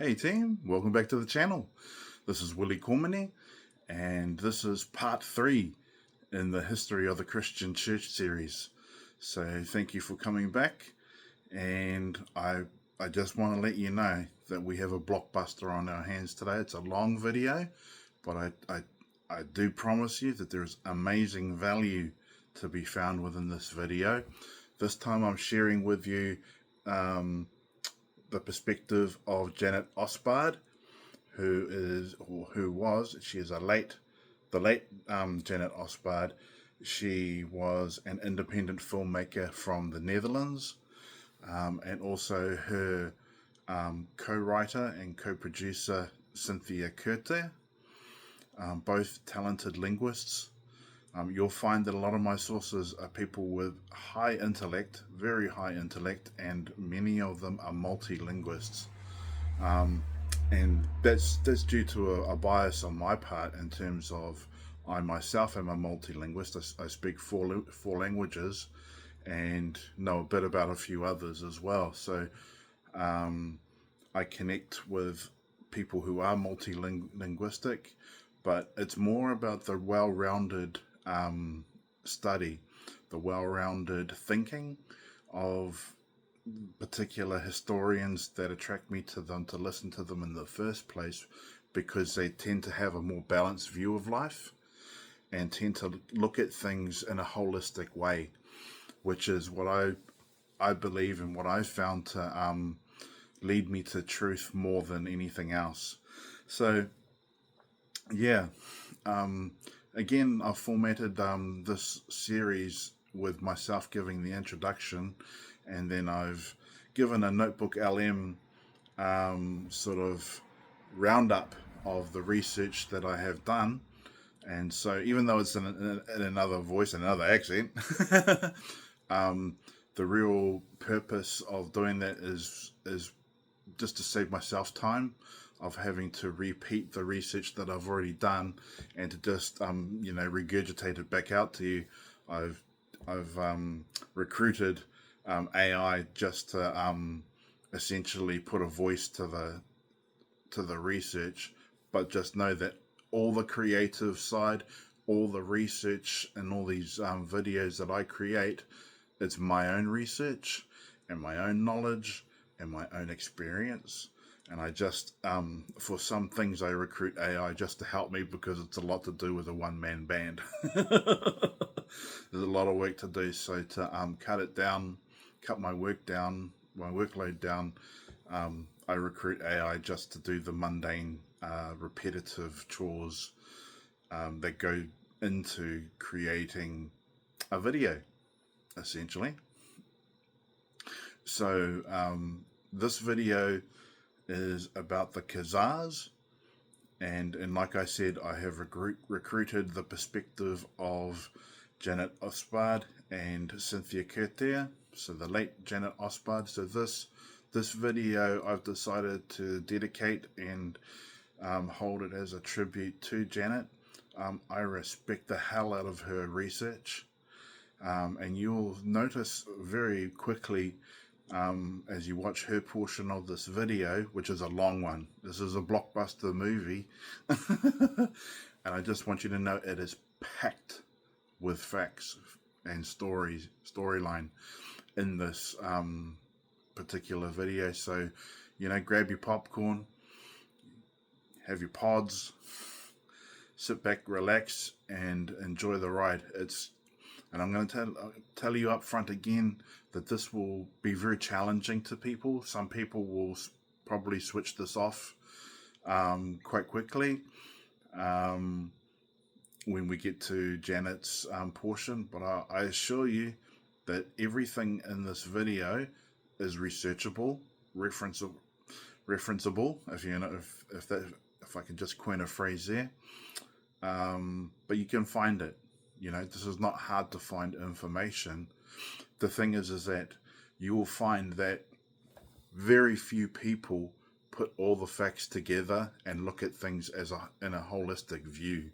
Hey team, welcome back to the channel. This is Willie Cormany, and this is part 3 in the History of the Christian Church series. So thank you for coming back, and I just want to let you know that we have a blockbuster on our hands today. It's a long video, but I do promise you that there's amazing value to be found within this video. This time I'm sharing with you the perspective of Janet Osbard, she is the late Janet Osbard. She was an independent filmmaker from the Netherlands, and also her co-writer and co-producer Cynthia Curte, both talented linguists. You'll find that a lot of my sources are people with high intellect, very high intellect, and many of them are multilinguists. And that's due to a bias on my part in terms of I myself am a multilinguist. I speak four languages and know a bit about a few others as well. So I connect with people who are multilinguistic, but it's more about the well-rounded study, the well-rounded thinking of particular historians that attract me to them, to listen to them in the first place, because they tend to have a more balanced view of life and tend to look at things in a holistic way, which is what I believe and what I've found to lead me to truth more than anything else. So yeah, again, I've formatted this series with myself giving the introduction, and then I've given a Notebook LM sort of roundup of the research that I have done. And so even though it's in another voice, another accent, the real purpose of doing that is just to save myself time of having to repeat the research that I've already done, and to just regurgitate it back out to you. I've recruited AI just to essentially put a voice to the research, but just know that all the creative side, all the research, and all these videos that I create, it's my own research and my own knowledge and my own experience. And I just, for some things, I recruit AI just to help me, because it's a lot to do with a one-man band. There's a lot of work to do. So to cut my workload down, I recruit AI just to do the mundane, repetitive chores that go into creating a video, essentially. So this video is about the Khazars, and like I said, I have recruited the perspective of Janet Osbard and Cynthia Curte, so the late Janet Osbard. So this video I've decided to dedicate and hold it as a tribute to Janet. I respect the hell out of her research, and you'll notice very quickly as you watch her portion of this video, which is a long one. This is a blockbuster movie. And I just want you to know it is packed with facts and storyline in this particular video. So, grab your popcorn, have your pods, sit back, relax, and enjoy the ride. And I'm going to tell you up front again that this will be very challenging to people. Some people will probably switch this off quite quickly when we get to Janet's portion. But I assure you that everything in this video is researchable, referenceable, if I can just coin a phrase there. But you can find it. This is not hard to find information. The thing is that you will find that very few people put all the facts together and look at things in a holistic view.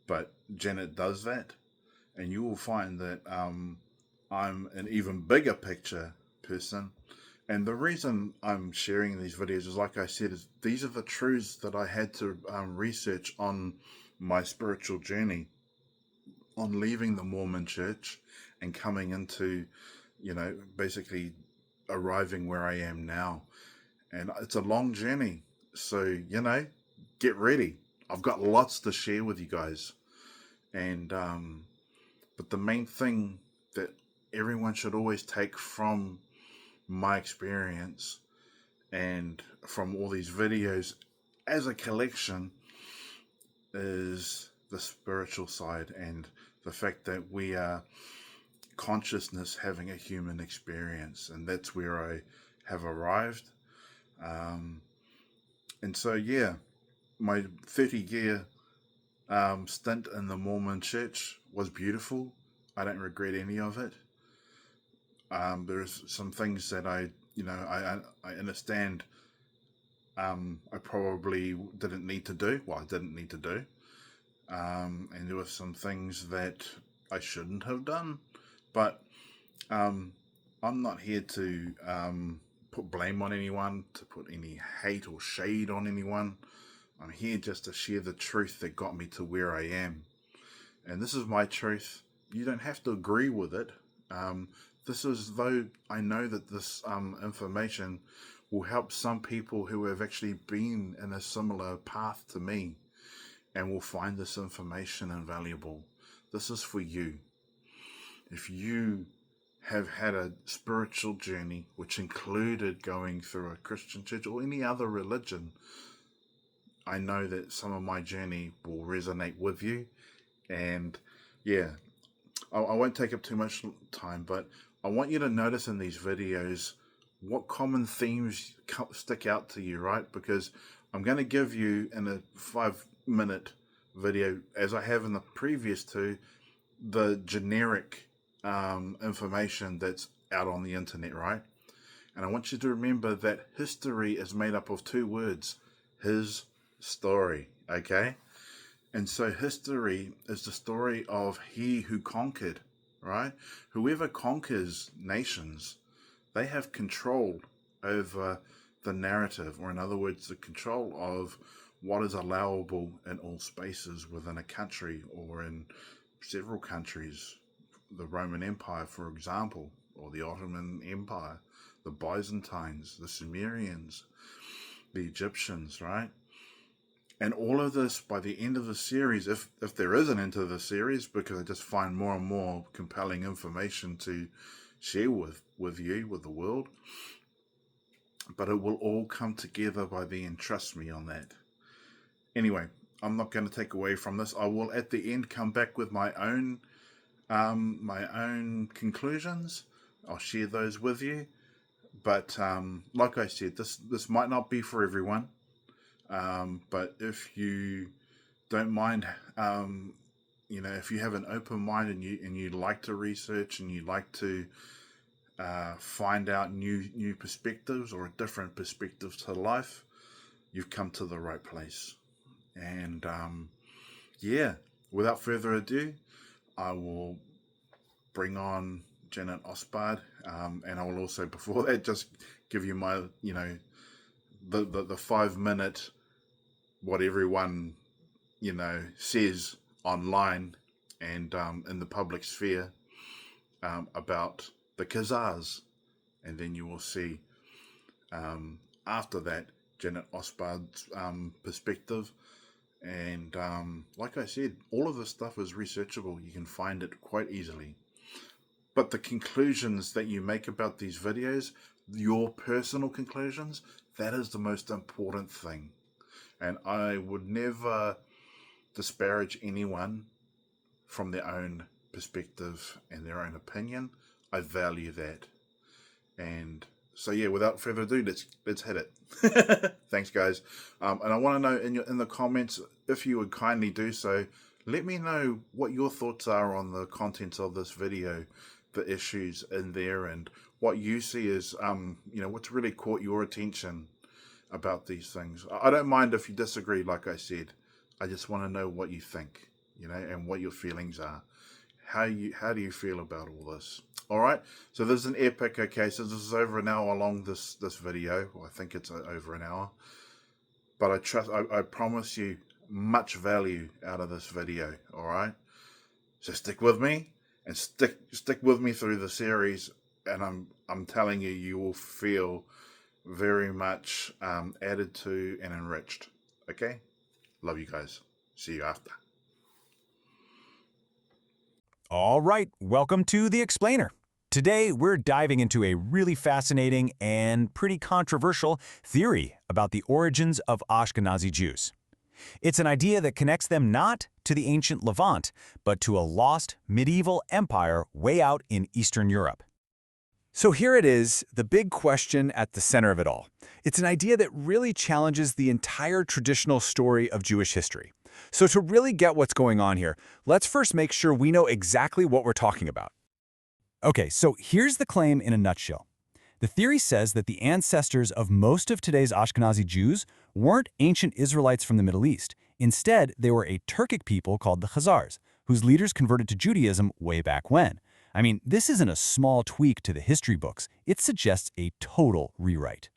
But Janet does that, and you will find that I'm an even bigger picture person, And the reason I'm sharing these videos is, like I said, is these are the truths that I had to research on my spiritual journey, on leaving the Mormon church and coming into, basically arriving where I am now. And it's a long journey. So, get ready. I've got lots to share with you guys. And, but the main thing that everyone should always take from my experience and from all these videos as a collection is the spiritual side, and the fact that we are consciousness having a human experience, and that's where I have arrived. And so, yeah, my 30-year stint in the Mormon church was beautiful. I don't regret any of it. There's some things that I understand I probably didn't need to do. Well, I didn't need to do. And there were some things that I shouldn't have done. But I'm not here to put blame on anyone, to put any hate or shade on anyone. I'm here just to share the truth that got me to where I am. And this is my truth. You don't have to agree with it. This is though I know that this information will help some people who have actually been in a similar path to me and will find this information invaluable. This is for you. If you have had a spiritual journey which included going through a Christian church or any other religion, I know that some of my journey will resonate with you. And yeah, I won't take up too much time, but I want you to notice in these videos what common themes stick out to you, right? Because I'm going to give you in a 5-minute video, as I have in the previous two, the generic information that's out on the internet, right? And I want you to remember that history is made up of 2 words, his story, okay? And so history is the story of he who conquered, right? Whoever conquers nations, they have control over the narrative, or in other words, the control of what is allowable in all spaces within a country or in several countries. The Roman Empire, for example, or the Ottoman Empire, the Byzantines, the Sumerians, the Egyptians, right? And all of this, by the end of the series, if there is an end to the series, because I just find more and more compelling information to share with you, with the world, but it will all come together by the end, trust me on that. Anyway, I'm not going to take away from this. I will at the end come back with my own conclusions. I'll share those with you. But like I said, this might not be for everyone. But if you don't mind, if you have an open mind and you like to research and you like to find out new perspectives or different perspectives to life, you've come to the right place. And yeah, without further ado, I will bring on Janet Osbard, and I will also, before that, just give you my, the 5-minute what everyone, says online and in the public sphere about the Khazars. And then you will see after that Janet Osbard's perspective. And like I said, all of this stuff is researchable. You can find it quite easily. But the conclusions that you make about these videos, your personal conclusions, that is the most important thing. And I would never disparage anyone from their own perspective and their own opinion. I value that. And so yeah, without further ado, let's hit it. Thanks, guys. And I want to know in the comments, if you would kindly do so, let me know what your thoughts are on the contents of this video, the issues in there, and what you see as what's really caught your attention about these things. I don't mind if you disagree, like I said. I just want to know what you think, and what your feelings are. how do you feel about all this? All right. So this is an epic. Okay, so this is over an hour long. This video. Well, I think it's over an hour. But I promise you much value out of this video. All right. So stick with me and stick with me through the series, and I'm telling you, you will feel very much added to and enriched. Okay. Love you guys. See you after. All right, welcome to The Explainer. Today, we're diving into a really fascinating and pretty controversial theory about the origins of Ashkenazi Jews. It's an idea that connects them not to the ancient Levant, but to a lost medieval empire way out in Eastern Europe. So here it is, the big question at the center of it all. It's an idea that really challenges the entire traditional story of Jewish history. So to really get what's going on here, let's first make sure we know exactly what we're talking about. Okay, so here's the claim in a nutshell. The theory says that the ancestors of most of today's Ashkenazi Jews weren't ancient Israelites from the Middle East. Instead, they were a Turkic people called the Khazars, whose leaders converted to Judaism way back when. I mean, this isn't a small tweak to the history books. It suggests a total rewrite.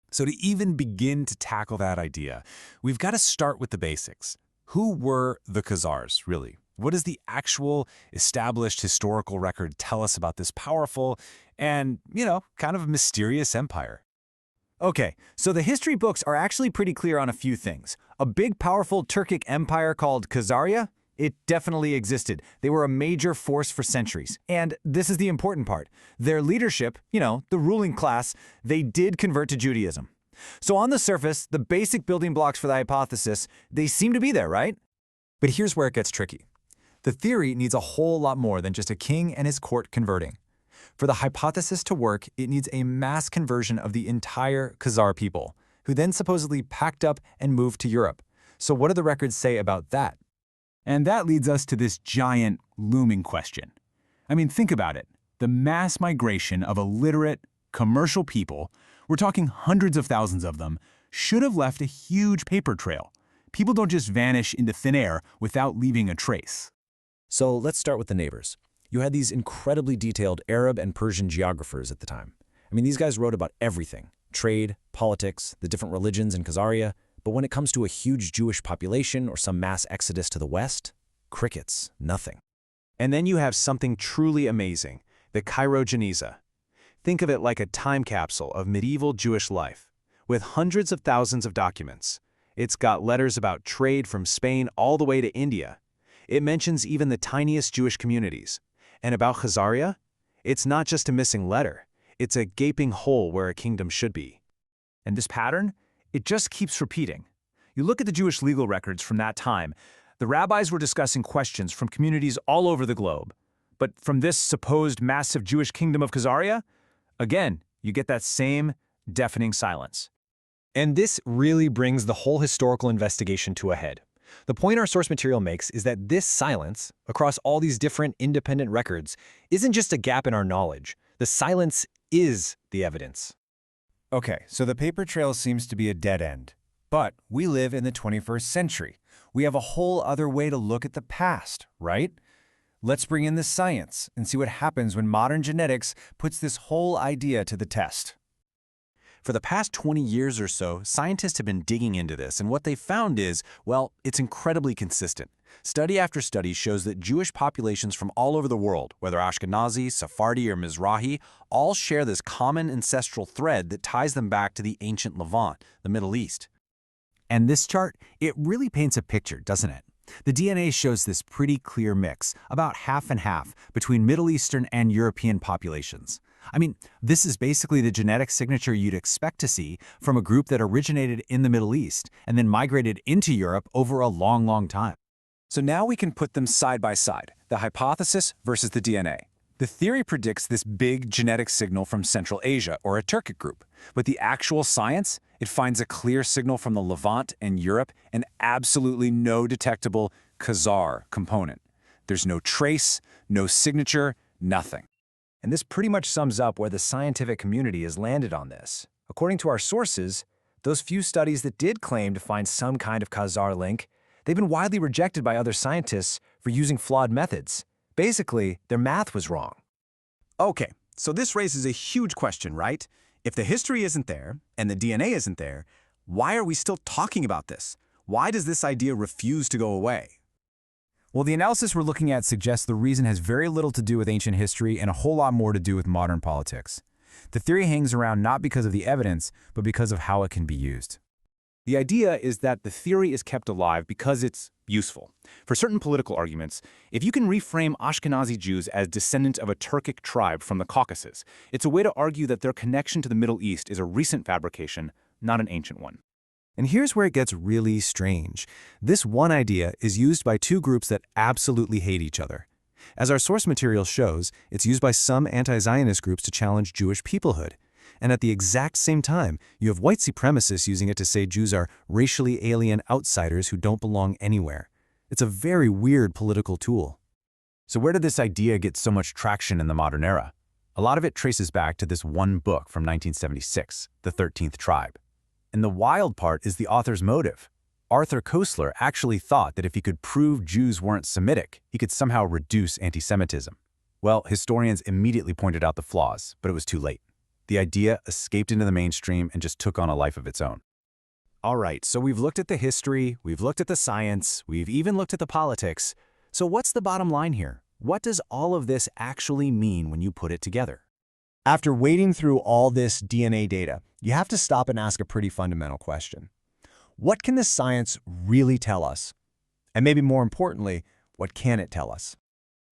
So to even begin to tackle that idea, we've got to start with the basics. Who were the Khazars, really? What does the actual established historical record tell us about this powerful and, kind of mysterious empire? Okay, so the history books are actually pretty clear on a few things. A big, powerful Turkic empire called Khazaria? It definitely existed. They were a major force for centuries. And this is the important part. Their leadership, the ruling class, they did convert to Judaism. So on the surface, the basic building blocks for the hypothesis, they seem to be there, right? But here's where it gets tricky. The theory needs a whole lot more than just a king and his court converting. For the hypothesis to work, it needs a mass conversion of the entire Khazar people, who then supposedly packed up and moved to Europe. So what do the records say about that? And that leads us to this giant, looming question. I mean, think about it. The mass migration of illiterate, commercial people, we're talking hundreds of thousands of them, should have left a huge paper trail. People don't just vanish into thin air without leaving a trace. So let's start with the neighbors. You had these incredibly detailed Arab and Persian geographers at the time. I mean, these guys wrote about everything: trade, politics, the different religions in Khazaria. But when it comes to a huge Jewish population or some mass exodus to the west, crickets, nothing. And then you have something truly amazing, the Cairo Geniza. Think of it like a time capsule of medieval Jewish life, with hundreds of thousands of documents. It's got letters about trade from Spain all the way to India. It mentions even the tiniest Jewish communities. And about Khazaria, it's not just a missing letter. It's a gaping hole where a kingdom should be. And this pattern, it just keeps repeating. You look at the Jewish legal records from that time, the rabbis were discussing questions from communities all over the globe. But from this supposed massive Jewish kingdom of Khazaria, again, you get that same deafening silence. And this really brings the whole historical investigation to a head. The point our source material makes is that this silence, across all these different independent records, isn't just a gap in our knowledge. The silence is the evidence. Okay, so the paper trail seems to be a dead end. But we live in the 21st century. We have a whole other way to look at the past, right? Let's bring in the science and see what happens when modern genetics puts this whole idea to the test. For the past 20 years or so, scientists have been digging into this, and what they found is, well, it's incredibly consistent. Study after study shows that Jewish populations from all over the world, whether Ashkenazi, Sephardi, or Mizrahi, all share this common ancestral thread that ties them back to the ancient Levant, the Middle East. And this chart, it really paints a picture, doesn't it? The DNA shows this pretty clear mix, about half and half, between Middle Eastern and European populations. I mean, this is basically the genetic signature you'd expect to see from a group that originated in the Middle East and then migrated into Europe over a long, long time. So now we can put them side by side, the hypothesis versus the DNA. The theory predicts this big genetic signal from Central Asia or a Turkic group, but the actual science, it finds a clear signal from the Levant and Europe and absolutely no detectable Khazar component. There's no trace, no signature, nothing. And this pretty much sums up where the scientific community has landed on this. According to our sources, those few studies that did claim to find some kind of Khazar link, they've been widely rejected by other scientists for using flawed methods. Basically, their math was wrong. Okay, so this raises a huge question, right? If the history isn't there and the DNA isn't there, why are we still talking about this? Why does this idea refuse to go away? Well, the analysis we're looking at suggests the reason has very little to do with ancient history and a whole lot more to do with modern politics. The theory hangs around not because of the evidence, but because of how it can be used. The idea is that the theory is kept alive because it's useful. For certain political arguments, if you can reframe Ashkenazi Jews as descendants of a Turkic tribe from the Caucasus, it's a way to argue that their connection to the Middle East is a recent fabrication, not an ancient one. And here's where it gets really strange. This one idea is used by two groups that absolutely hate each other. As our source material shows, it's used by some anti-Zionist groups to challenge Jewish peoplehood. And at the exact same time, you have white supremacists using it to say Jews are racially alien outsiders who don't belong anywhere. It's a very weird political tool. So where did this idea get so much traction in the modern era? A lot of it traces back to this one book from 1976, The 13th Tribe. And the wild part is the author's motive. Arthur Koestler actually thought that if he could prove Jews weren't Semitic, he could somehow reduce anti-Semitism. Well, historians immediately pointed out the flaws, but it was too late. The idea escaped into the mainstream and just took on a life of its own. All right, so we've looked at the history, we've looked at the science, we've even looked at the politics. So what's the bottom line here? What does all of this actually mean when you put it together? After wading through all this DNA data, you have to stop and ask a pretty fundamental question. What can the science really tell us? And maybe more importantly, what can it tell us?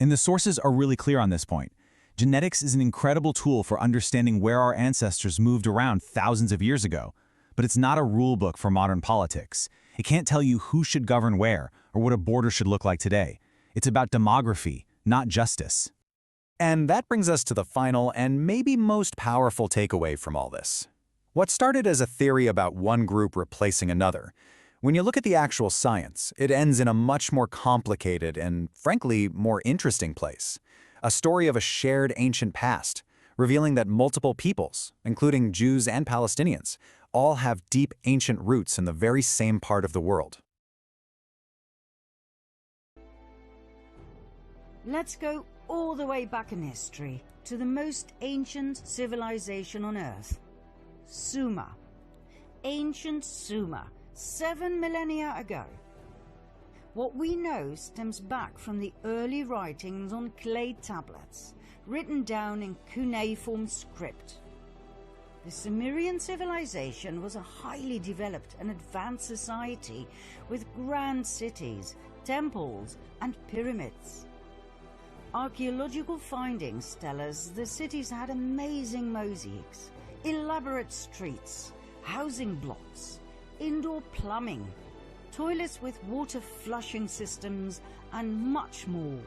And the sources are really clear on this point. Genetics is an incredible tool for understanding where our ancestors moved around thousands of years ago, but it's not a rule book for modern politics. It can't tell you who should govern where or what a border should look like today. It's about demography, not justice. And that brings us to the final and maybe most powerful takeaway from all this. What started as a theory about one group replacing another, when you look at the actual science, it ends in a much more complicated and, frankly, more interesting place. A story of a shared ancient past, revealing that multiple peoples, including Jews and Palestinians, all have deep ancient roots in the very same part of the world. Let's go all the way back in history to the most ancient civilization on Earth, Sumer. Ancient Sumer, 7 millennia ago. What we know stems back from the early writings on clay tablets, written down in cuneiform script. The Sumerian civilization was a highly developed and advanced society with grand cities, temples, and pyramids. Archaeological findings tell us the cities had amazing mosaics, elaborate streets, housing blocks, indoor plumbing, toilets with water flushing systems, and much more.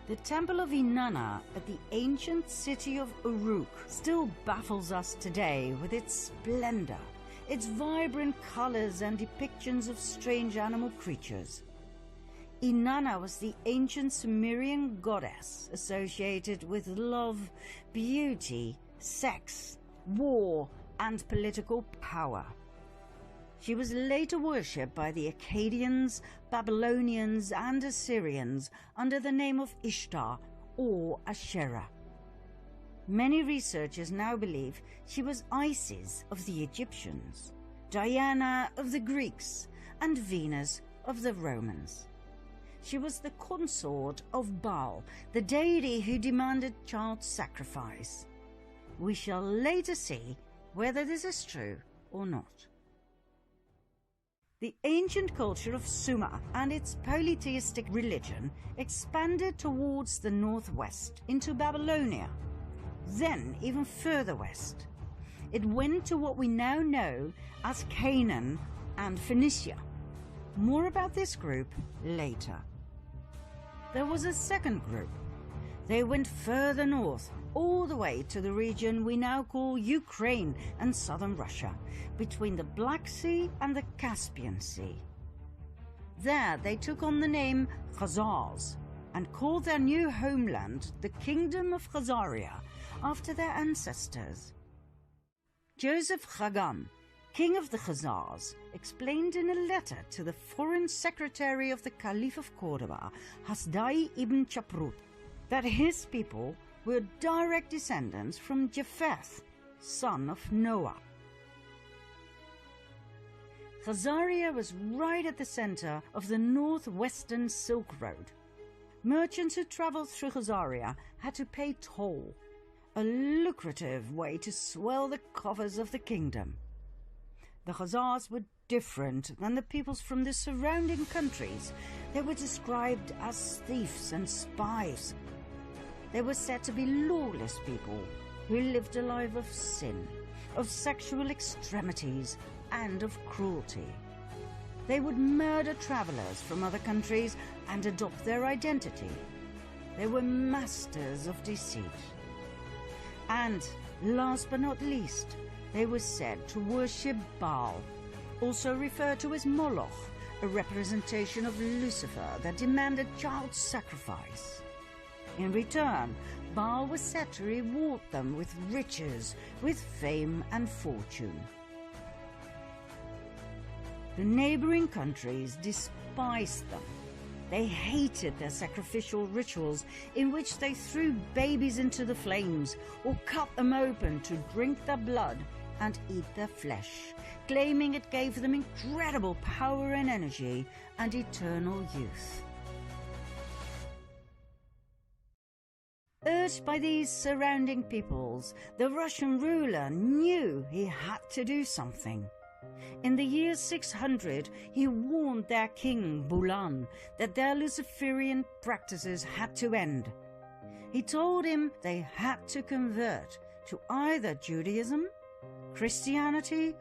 The Temple of Inanna at the ancient city of Uruk still baffles us today with its splendor, its vibrant colors and depictions of strange animal creatures. Inanna was the ancient Sumerian goddess associated with love, beauty, sex, war, and political power. She was later worshipped by the Akkadians, Babylonians, and Assyrians under the name of Ishtar or Asherah. Many researchers now believe she was Isis of the Egyptians, Diana of the Greeks, and Venus of the Romans. She was the consort of Baal, the deity who demanded child sacrifice. We shall later see whether this is true or not. The ancient culture of Sumer and its polytheistic religion expanded towards the northwest into Babylonia, then even further west. It went to what we now know as Canaan and Phoenicia. More about this group later. There was a second group. They went further north, all the way to the region we now call Ukraine and southern Russia, between the Black Sea and the Caspian Sea. There they took on the name Khazars and called their new homeland the Kingdom of Khazaria after their ancestors. Joseph Chagam king of the Khazars explained in a letter to the foreign secretary of the Caliph of Cordoba, Hasdai ibn Chaprut, that his people were direct descendants from Japheth, son of Noah. Khazaria was right at the center of the northwestern Silk Road. Merchants who traveled through Khazaria had to pay toll, a lucrative way to swell the coffers of the kingdom. The Khazars were different than the peoples from the surrounding countries. They were described as thieves and spies. They were said to be lawless people who lived a life of sin, of sexual extremities, and of cruelty. They would murder travelers from other countries and adopt their identity. They were masters of deceit. And, last but not least, they were said to worship Baal, also referred to as Moloch, a representation of Lucifer that demanded child sacrifice. In return, Baal was said to reward them with riches, with fame and fortune. The neighboring countries despised them. They hated their sacrificial rituals in which they threw babies into the flames or cut them open to drink their blood and eat their flesh, claiming it gave them incredible power and energy and eternal youth. Urged by these surrounding peoples, the Russian ruler knew he had to do something. In the year 600, he warned their king, Bulan, that their Luciferian practices had to end. He told him they had to convert to either Judaism, Christianity,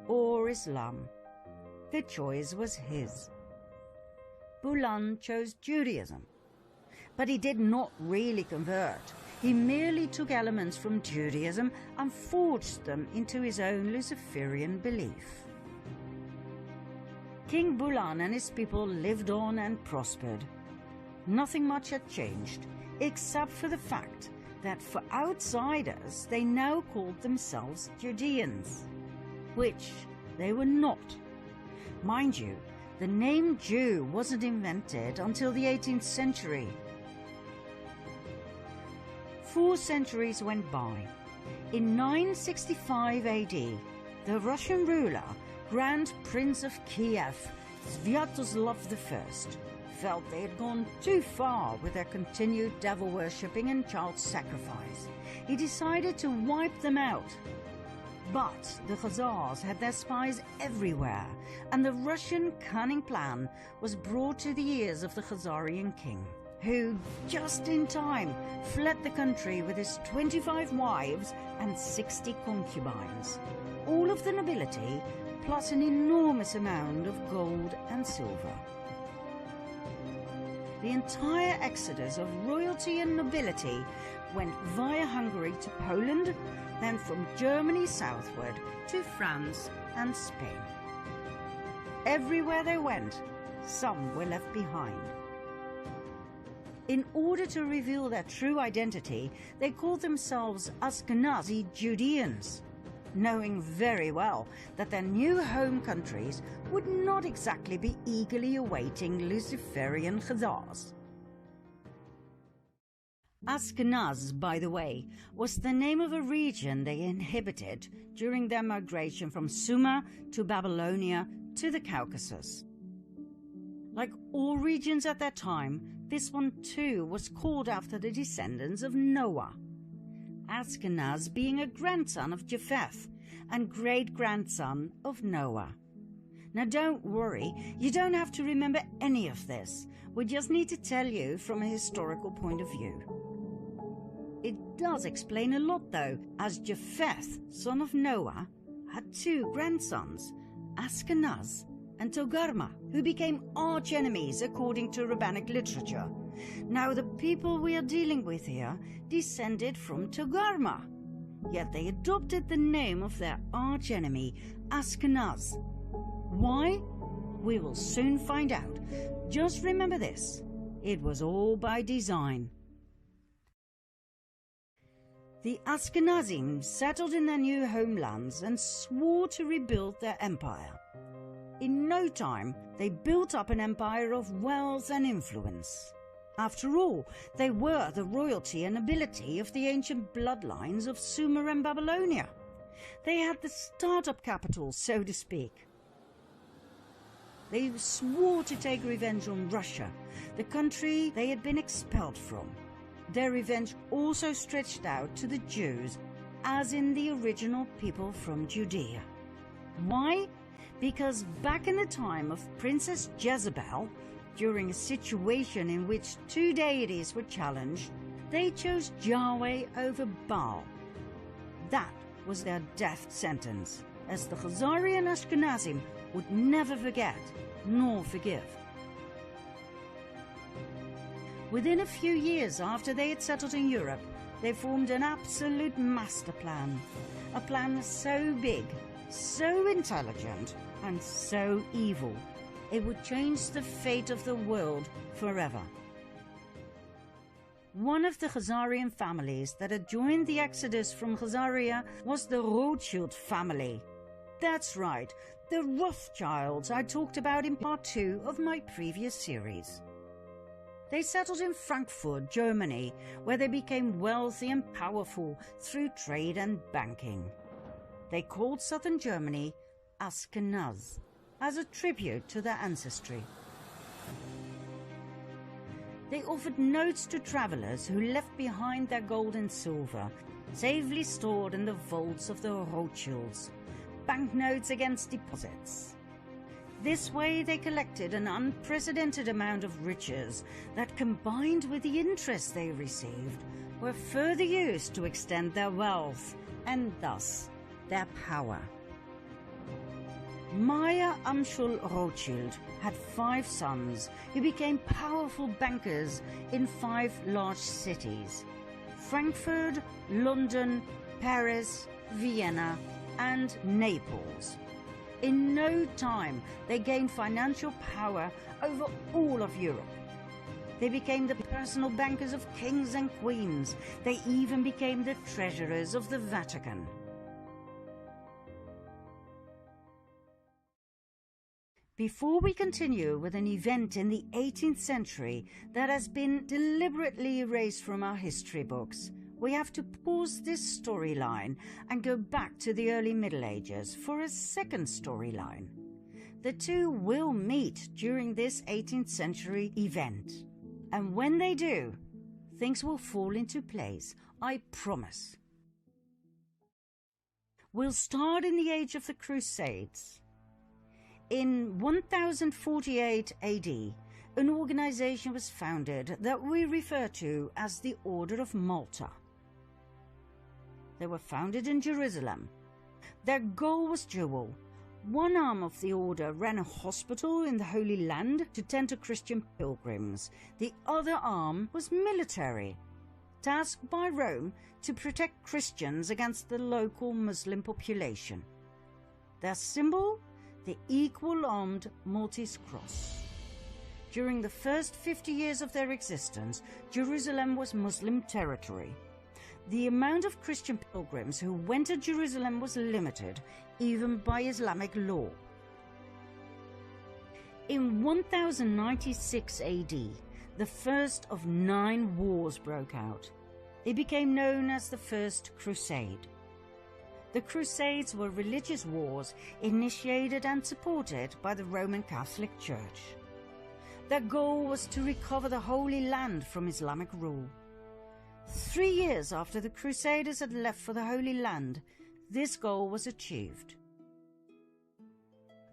or Islam. The choice was his. Bulan chose Judaism. But he did not really convert. He merely took elements from Judaism and forged them into his own Luciferian belief. King Bulan and his people lived on and prospered. Nothing much had changed, except for the fact that for outsiders they now called themselves Judeans, which they were not. Mind you, the name Jew wasn't invented until the 18th century. 4 centuries went by. In 965 AD, the Russian ruler, Grand Prince of Kiev, Sviatoslav I, felt they had gone too far with their continued devil-worshipping and child sacrifice. He decided to wipe them out. But the Khazars had their spies everywhere, and the Russian cunning plan was brought to the ears of the Khazarian king, who, just in time, fled the country with his 25 wives and 60 concubines, all of the nobility, plus an enormous amount of gold and silver. The entire exodus of royalty and nobility went via Hungary to Poland, then from Germany southward to France and Spain. Everywhere they went, some were left behind. In order to reveal their true identity, they called themselves Azkenazi Judeans, knowing very well that their new home countries would not exactly be eagerly awaiting Luciferian Khazars. Azkenaz, by the way, was the name of a region they inhabited during their migration from Sumer to Babylonia to the Caucasus. Like all regions at that time, this one too was called after the descendants of Noah, Azkenaz being a grandson of Japheth and great-grandson of Noah. Now don't worry, you don't have to remember any of this. We just need to tell you from a historical point of view. It does explain a lot though, as Japheth, son of Noah, had 2 grandsons, Azkenaz and Togarma, who became arch-enemies according to rabbinic literature. Now the people we are dealing with here descended from Togarma, yet they adopted the name of their arch-enemy, Azkenaz. Why? We will soon find out. Just remember this, it was all by design. The Azkenazian settled in their new homelands and swore to rebuild their empire. In no time, they built up an empire of wealth and influence. After all, they were the royalty and nobility of the ancient bloodlines of Sumer and Babylonia. They had the startup capital, so to speak. They swore to take revenge on Russia, the country they had been expelled from. Their revenge also stretched out to the Jews, as in the original people from Judea. Why? Because back in the time of Princess Jezebel, during a situation in which two deities were challenged, they chose Yahweh over Baal. That was their death sentence, as the Khazars and Ashkenazim would never forget nor forgive. Within a few years after they had settled in Europe, they formed an absolute master plan. A plan so big, so intelligent, and so evil, it would change the fate of the world forever. One of the Khazarian families that had joined the exodus from Khazaria was the Rothschild family. That's right, the Rothschilds I talked about in part 2 of my previous series. They settled in Frankfurt, Germany, where they became wealthy and powerful through trade and banking. They called southern Germany Azkenaz, as a tribute to their ancestry. They offered notes to travelers who left behind their gold and silver, safely stored in the vaults of the Rothschilds, banknotes against deposits. This way they collected an unprecedented amount of riches that, combined with the interest they received, were further used to extend their wealth and thus their power. Meyer Amschel Rothschild had 5 sons who became powerful bankers in 5 large cities: Frankfurt, London, Paris, Vienna, and Naples. In no time, they gained financial power over all of Europe. They became the personal bankers of kings and queens. They even became the treasurers of the Vatican. Before we continue with an event in the 18th century that has been deliberately erased from our history books, we have to pause this storyline and go back to the early Middle Ages for a second storyline. The two will meet during this 18th century event. And when they do, things will fall into place, I promise. We'll start in the age of the Crusades. In 1048 AD, an organization was founded that we refer to as the Order of Malta. They were founded in Jerusalem. Their goal was dual. One arm of the order ran a hospital in the Holy Land to tend to Christian pilgrims. The other arm was military, tasked by Rome to protect Christians against the local Muslim population. Their symbol? The equal-armed Maltese cross. During the first 50 years of their existence, Jerusalem was Muslim territory. The amount of Christian pilgrims who went to Jerusalem was limited, even by Islamic law. In 1096 AD, the first of 9 wars broke out. They became known as the First Crusade. The Crusades were religious wars initiated and supported by the Roman Catholic Church. Their goal was to recover the Holy Land from Islamic rule. 3 years after the Crusaders had left for the Holy Land, this goal was achieved.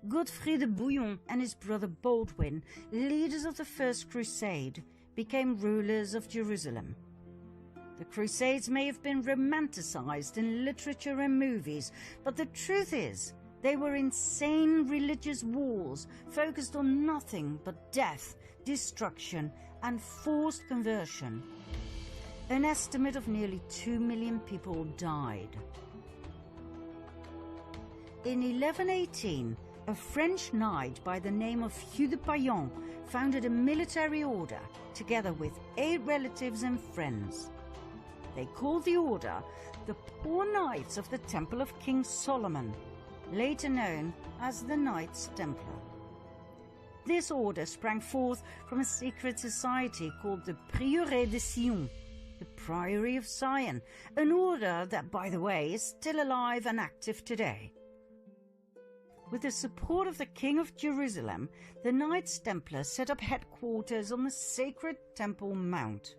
Godfrey de Bouillon and his brother Baldwin, leaders of the First Crusade, became rulers of Jerusalem. The Crusades may have been romanticized in literature and movies, but the truth is, they were insane religious wars focused on nothing but death, destruction, and forced conversion. An estimate of nearly 2 million people died. In 1118, a French knight by the name of Hugh de Payan founded a military order together with 8 relatives and friends. They called the order the Poor Knights of the Temple of King Solomon, later known as the Knights Templar. This order sprang forth from a secret society called the Prieuré de Sion, the Priory of Zion, an order that, by the way, is still alive and active today. With the support of the King of Jerusalem, the Knights Templar set up headquarters on the sacred Temple Mount.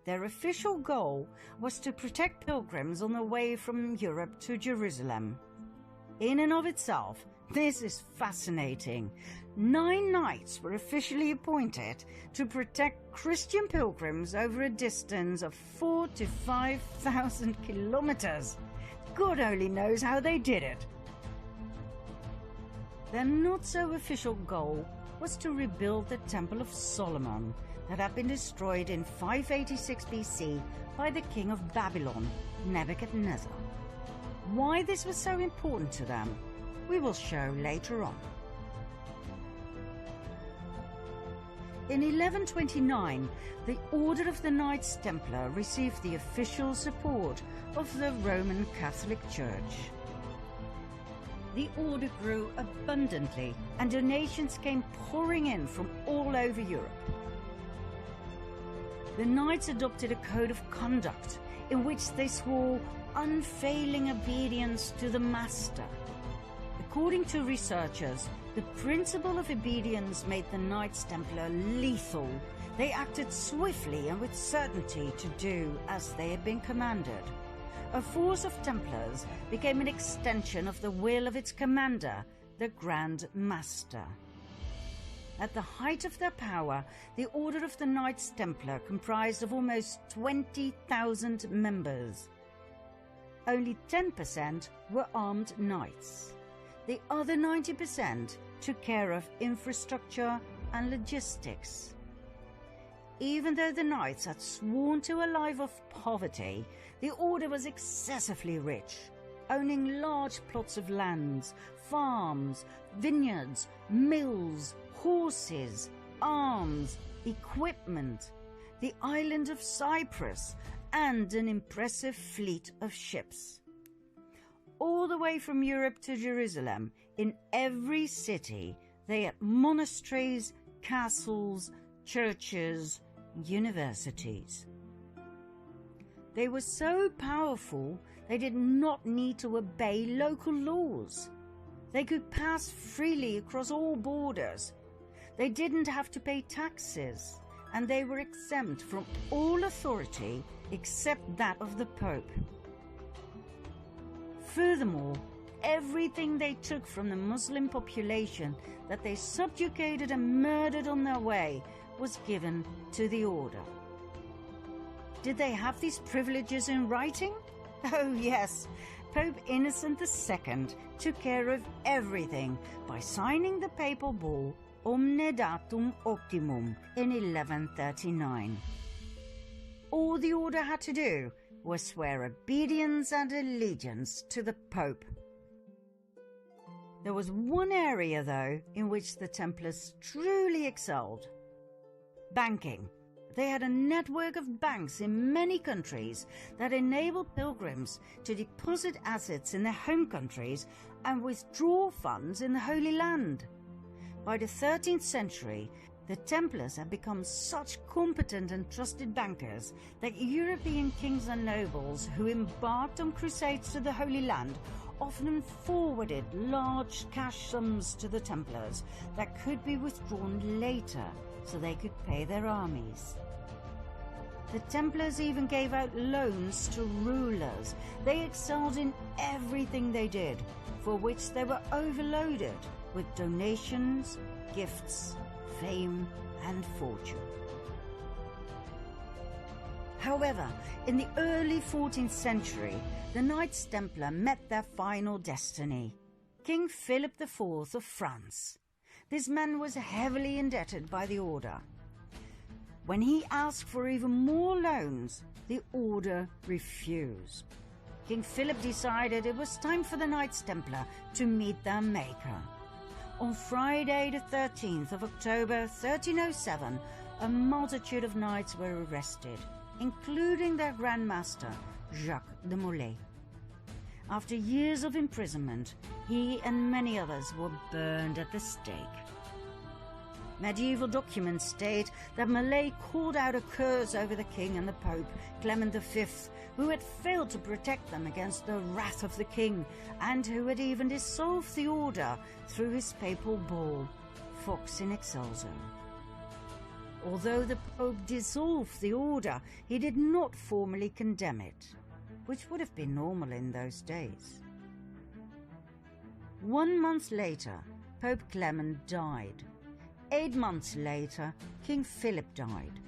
Their official goal was to protect pilgrims on their way from Europe to Jerusalem. In and of itself, this is fascinating. 9 knights were officially appointed to protect Christian pilgrims over a distance of 4,000 to 5,000 kilometers. God only knows how they did it. Their not-so-official goal was to rebuild the Temple of Solomon that had been destroyed in 586 BC by the king of Babylon, Nebuchadnezzar. Why this was so important to them, we will show later on. In 1129, the Order of the Knights Templar received the official support of the Roman Catholic Church. The order grew abundantly, and donations came pouring in from all over Europe. The knights adopted a code of conduct in which they swore unfailing obedience to the master. According to researchers, the principle of obedience made the Knights Templar lethal. They acted swiftly and with certainty to do as they had been commanded. A force of Templars became an extension of the will of its commander, the Grand Master. At the height of their power, the Order of the Knights Templar comprised of almost 20,000 members. Only 10% were armed knights. The other 90% took care of infrastructure and logistics. Even though the knights had sworn to a life of poverty, the order was excessively rich, owning large plots of lands, farms, vineyards, mills, horses, arms, equipment, the island of Cyprus, and an impressive fleet of ships. All the way from Europe to Jerusalem, in every city, they had monasteries, castles, churches, universities. They were so powerful, they did not need to obey local laws. They could pass freely across all borders. They didn't have to pay taxes, and they were exempt from all authority except that of the Pope. Furthermore, everything they took from the Muslim population that they subjugated and murdered on their way was given to the order. Did they have these privileges in writing? Oh yes, Pope Innocent II took care of everything by signing the papal bull Omne Datum Optimum in 1139. All the order had to do was swear obedience and allegiance to the Pope. There was one area, though, in which the Templars truly excelled: banking. They had a network of banks in many countries that enabled pilgrims to deposit assets in their home countries and withdraw funds in the Holy Land. By the 13th century, the Templars had become such competent and trusted bankers that European kings and nobles who embarked on crusades to the Holy Land often forwarded large cash sums to the Templars that could be withdrawn later so they could pay their armies. The Templars even gave out loans to rulers. They excelled in everything they did, for which they were overloaded with donations, gifts, fame, and fortune. However, in the early 14th century, the Knights Templar met their final destiny: King Philip IV of France. This man was heavily indebted by the order. When he asked for even more loans, the order refused. King Philip decided it was time for the Knights Templar to meet their maker. On Friday the 13th of October 1307, a multitude of knights were arrested. including their Grand Master, Jacques de Molay. After years of imprisonment, he and many others were burned at the stake. Medieval documents state that Molay called out a curse over the king and the Pope, Clement V, who had failed to protect them against the wrath of the king, and who had even dissolved the order through his papal bull, Vox in Excelso. Although the Pope dissolved the order, he did not formally condemn it, which would have been normal in those days. 1 month later, Pope Clement died. 8 months later, King Philip died.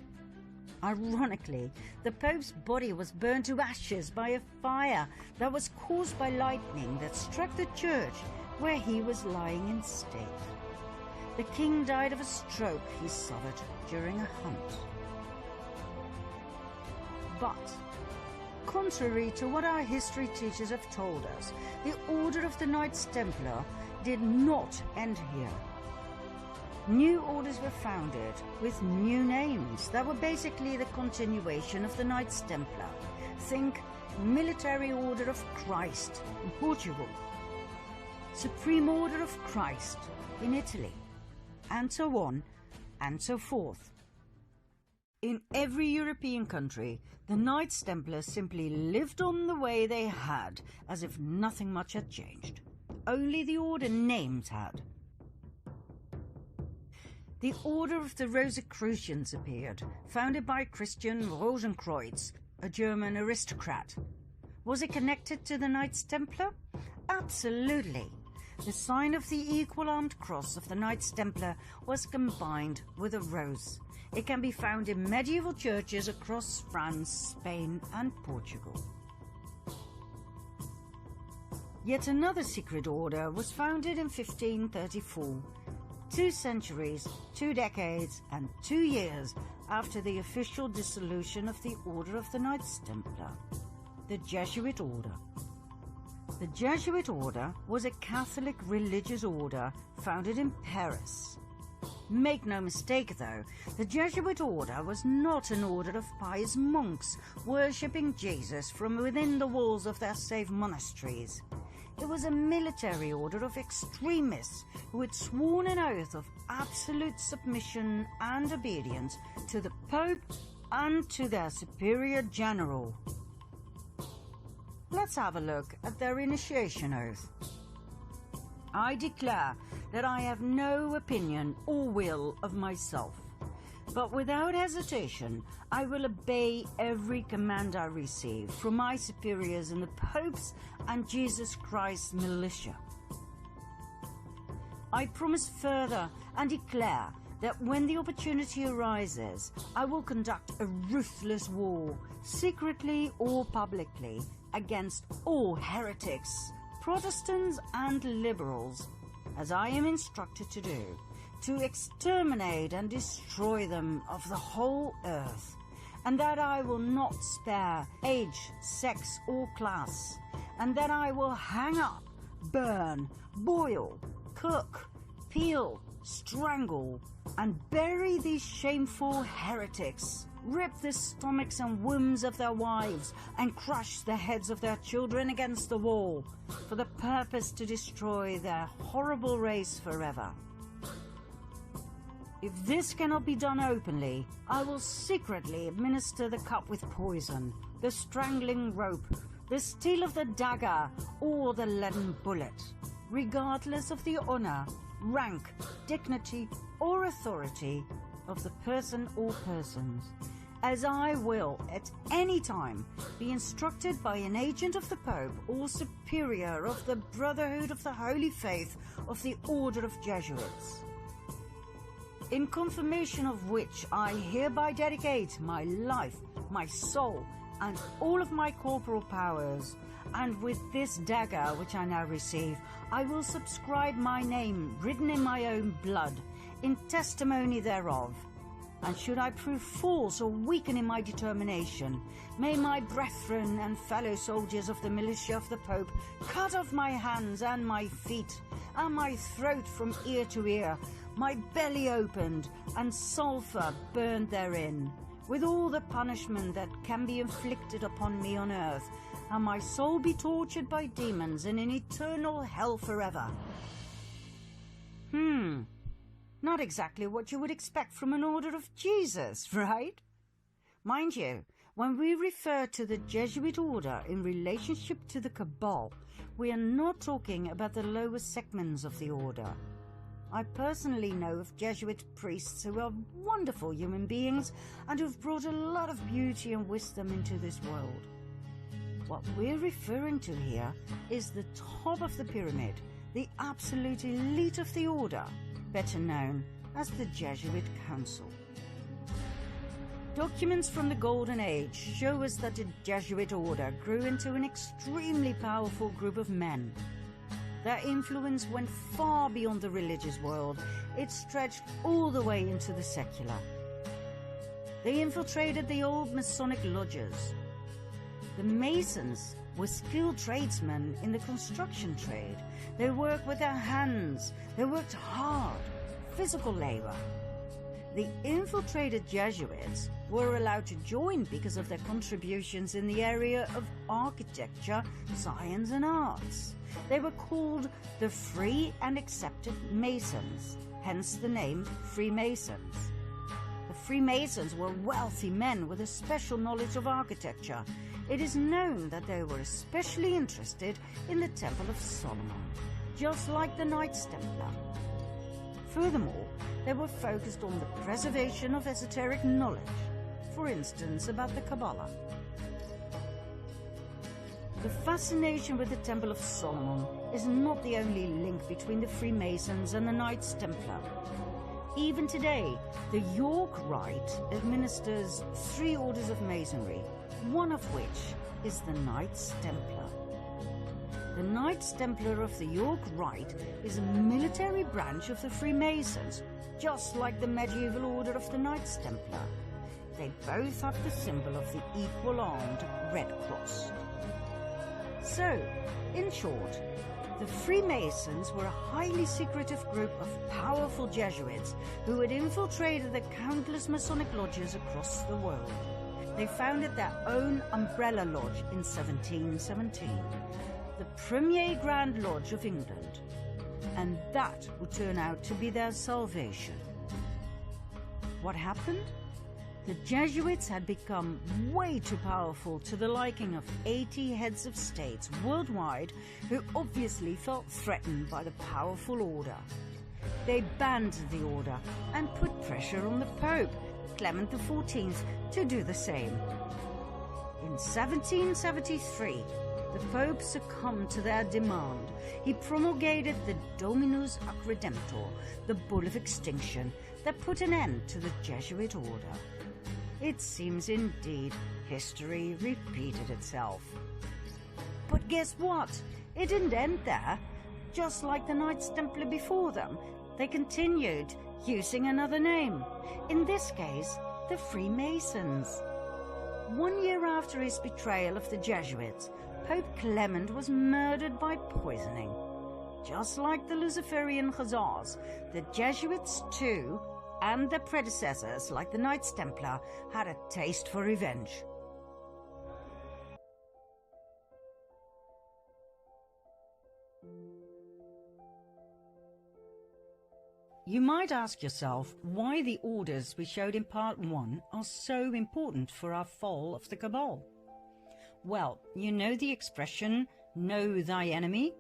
Ironically, the Pope's body was burned to ashes by a fire that was caused by lightning that struck the church where he was lying in state. The king died of a stroke he suffered during a hunt. But, contrary to what our history teachers have told us, the Order of the Knights Templar did not end here. New orders were founded with new names that were basically the continuation of the Knights Templar. Think Military Order of Christ in Portugal, Supreme Order of Christ in Italy, and so on and so forth. In every European country, the Knights Templar simply lived on the way they had, as if nothing much had changed. Only the order names had. The Order of the Rosicrucians appeared, founded by Christian Rosenkreuz, a German aristocrat. Was it connected to the Knights Templar? Absolutely. The sign of the equal-armed cross of the Knights Templar was combined with a rose. It can be found in medieval churches across France, Spain, and Portugal. Yet another secret order was founded in 1534. 2 centuries, 2 decades, and 2 years after the official dissolution of the Order of the Knights Templar, the Jesuit Order. The Jesuit Order was a Catholic religious order founded in Paris. Make no mistake though, the Jesuit Order was not an order of pious monks worshipping Jesus from within the walls of their safe monasteries. It was a military order of extremists who had sworn an oath of absolute submission and obedience to the Pope and to their superior general. Let's have a look at their initiation oath. I declare that I have no opinion or will of myself, but without hesitation I will obey every command I receive from my superiors in the Pope's and Jesus Christ's militia. I promise further and declare that when the opportunity arises, I will conduct a ruthless war, secretly or publicly, against all heretics, Protestants and liberals, as I am instructed to do, to exterminate and destroy them of the whole earth, and that I will not spare age, sex or class, and that I will hang up, burn, boil, cook, peel, strangle, and bury these shameful heretics, rip the stomachs and wombs of their wives, and crush the heads of their children against the wall, for the purpose to destroy their horrible race forever. If this cannot be done openly, I will secretly administer the cup with poison, the strangling rope, the steel of the dagger, or the leaden bullet, regardless of the honor, rank, dignity, or authority of the person or persons, as I will at any time be instructed by an agent of the Pope or superior of the Brotherhood of the Holy Faith of the Order of Jesuits. In confirmation of which I hereby dedicate my life, my soul, and all of my corporal powers, and with this dagger which I now receive, I will subscribe my name written in my own blood, in testimony thereof. And should I prove false or weaken in my determination, may my brethren and fellow soldiers of the militia of the Pope cut off my hands and my feet, and my throat from ear to ear, my belly opened, and sulphur burned therein. with all the punishment that can be inflicted upon me on earth, and my soul be tortured by demons in an eternal hell forever. Not exactly what you would expect from an order of Jesus, right? Mind you, when we refer to the Jesuit order in relationship to the Cabal, we are not talking about the lower segments of the order. I personally know of Jesuit priests who are wonderful human beings and who've brought a lot of beauty and wisdom into this world. What we're referring to here is the top of the pyramid, the absolute elite of the order, better known as the Jesuit Council. Documents from the Golden Age show us that the Jesuit order grew into an extremely powerful group of men. Their influence went far beyond the religious world. It stretched all the way into the secular. They infiltrated the old Masonic lodges. The Masons were skilled tradesmen in the construction trade. They worked with their hands. They worked hard, physical labor. The infiltrated Jesuits were allowed to join because of their contributions in the area of architecture, science, and arts. They were called the Free and Accepted Masons, hence the name Freemasons. The Freemasons were wealthy men with a special knowledge of architecture. It is known that they were especially interested in the Temple of Solomon, just like the Knights Templar. Furthermore, they were focused on the preservation of esoteric knowledge, for instance about the Kabbalah. The fascination with the Temple of Solomon is not the only link between the Freemasons and the Knights Templar. Even today, the York Rite administers 3 orders of Masonry, one of which is the Knights Templar. The Knights Templar of the York Rite is a military branch of the Freemasons, just like the medieval order of the Knights Templar. They both have the symbol of the equal-armed Red Cross. So, in short, the Freemasons were a highly secretive group of powerful Jesuits who had infiltrated the countless Masonic lodges across the world. They founded their own umbrella lodge in 1717, the Premier Grand Lodge of England, and that would turn out to be their salvation. What happened? The Jesuits had become way too powerful to the liking of 80 heads of states worldwide who obviously felt threatened by the powerful order. They banned the order and put pressure on the Pope, Clement XIV, to do the same. In 1773, the Pope succumbed to their demand. He promulgated the Dominus ac Redemptor, the Bull of Extinction, that put an end to the Jesuit order. It seems indeed history repeated itself. But guess what? It didn't end there. Just like the Knights Templar before them, they continued using another name. In this case, the Freemasons. 1 year after his betrayal of the Jesuits, Pope Clement was murdered by poisoning. Just like the Luciferian Khazars, the Jesuits too, and their predecessors like the Knights Templar, had a taste for revenge. You might ask yourself why the orders we showed in part 1 are so important for our fall of the Cabal. Well, you know the expression, know thy enemy?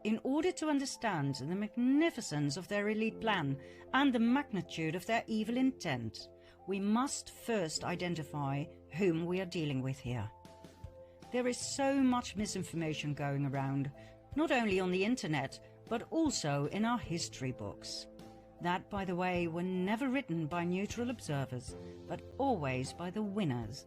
In order to understand the magnificence of their elite plan and the magnitude of their evil intent, we must first identify whom we are dealing with here. There is so much misinformation going around, not only on the internet, but also in our history books. That, by the way, were never written by neutral observers, but always by the winners.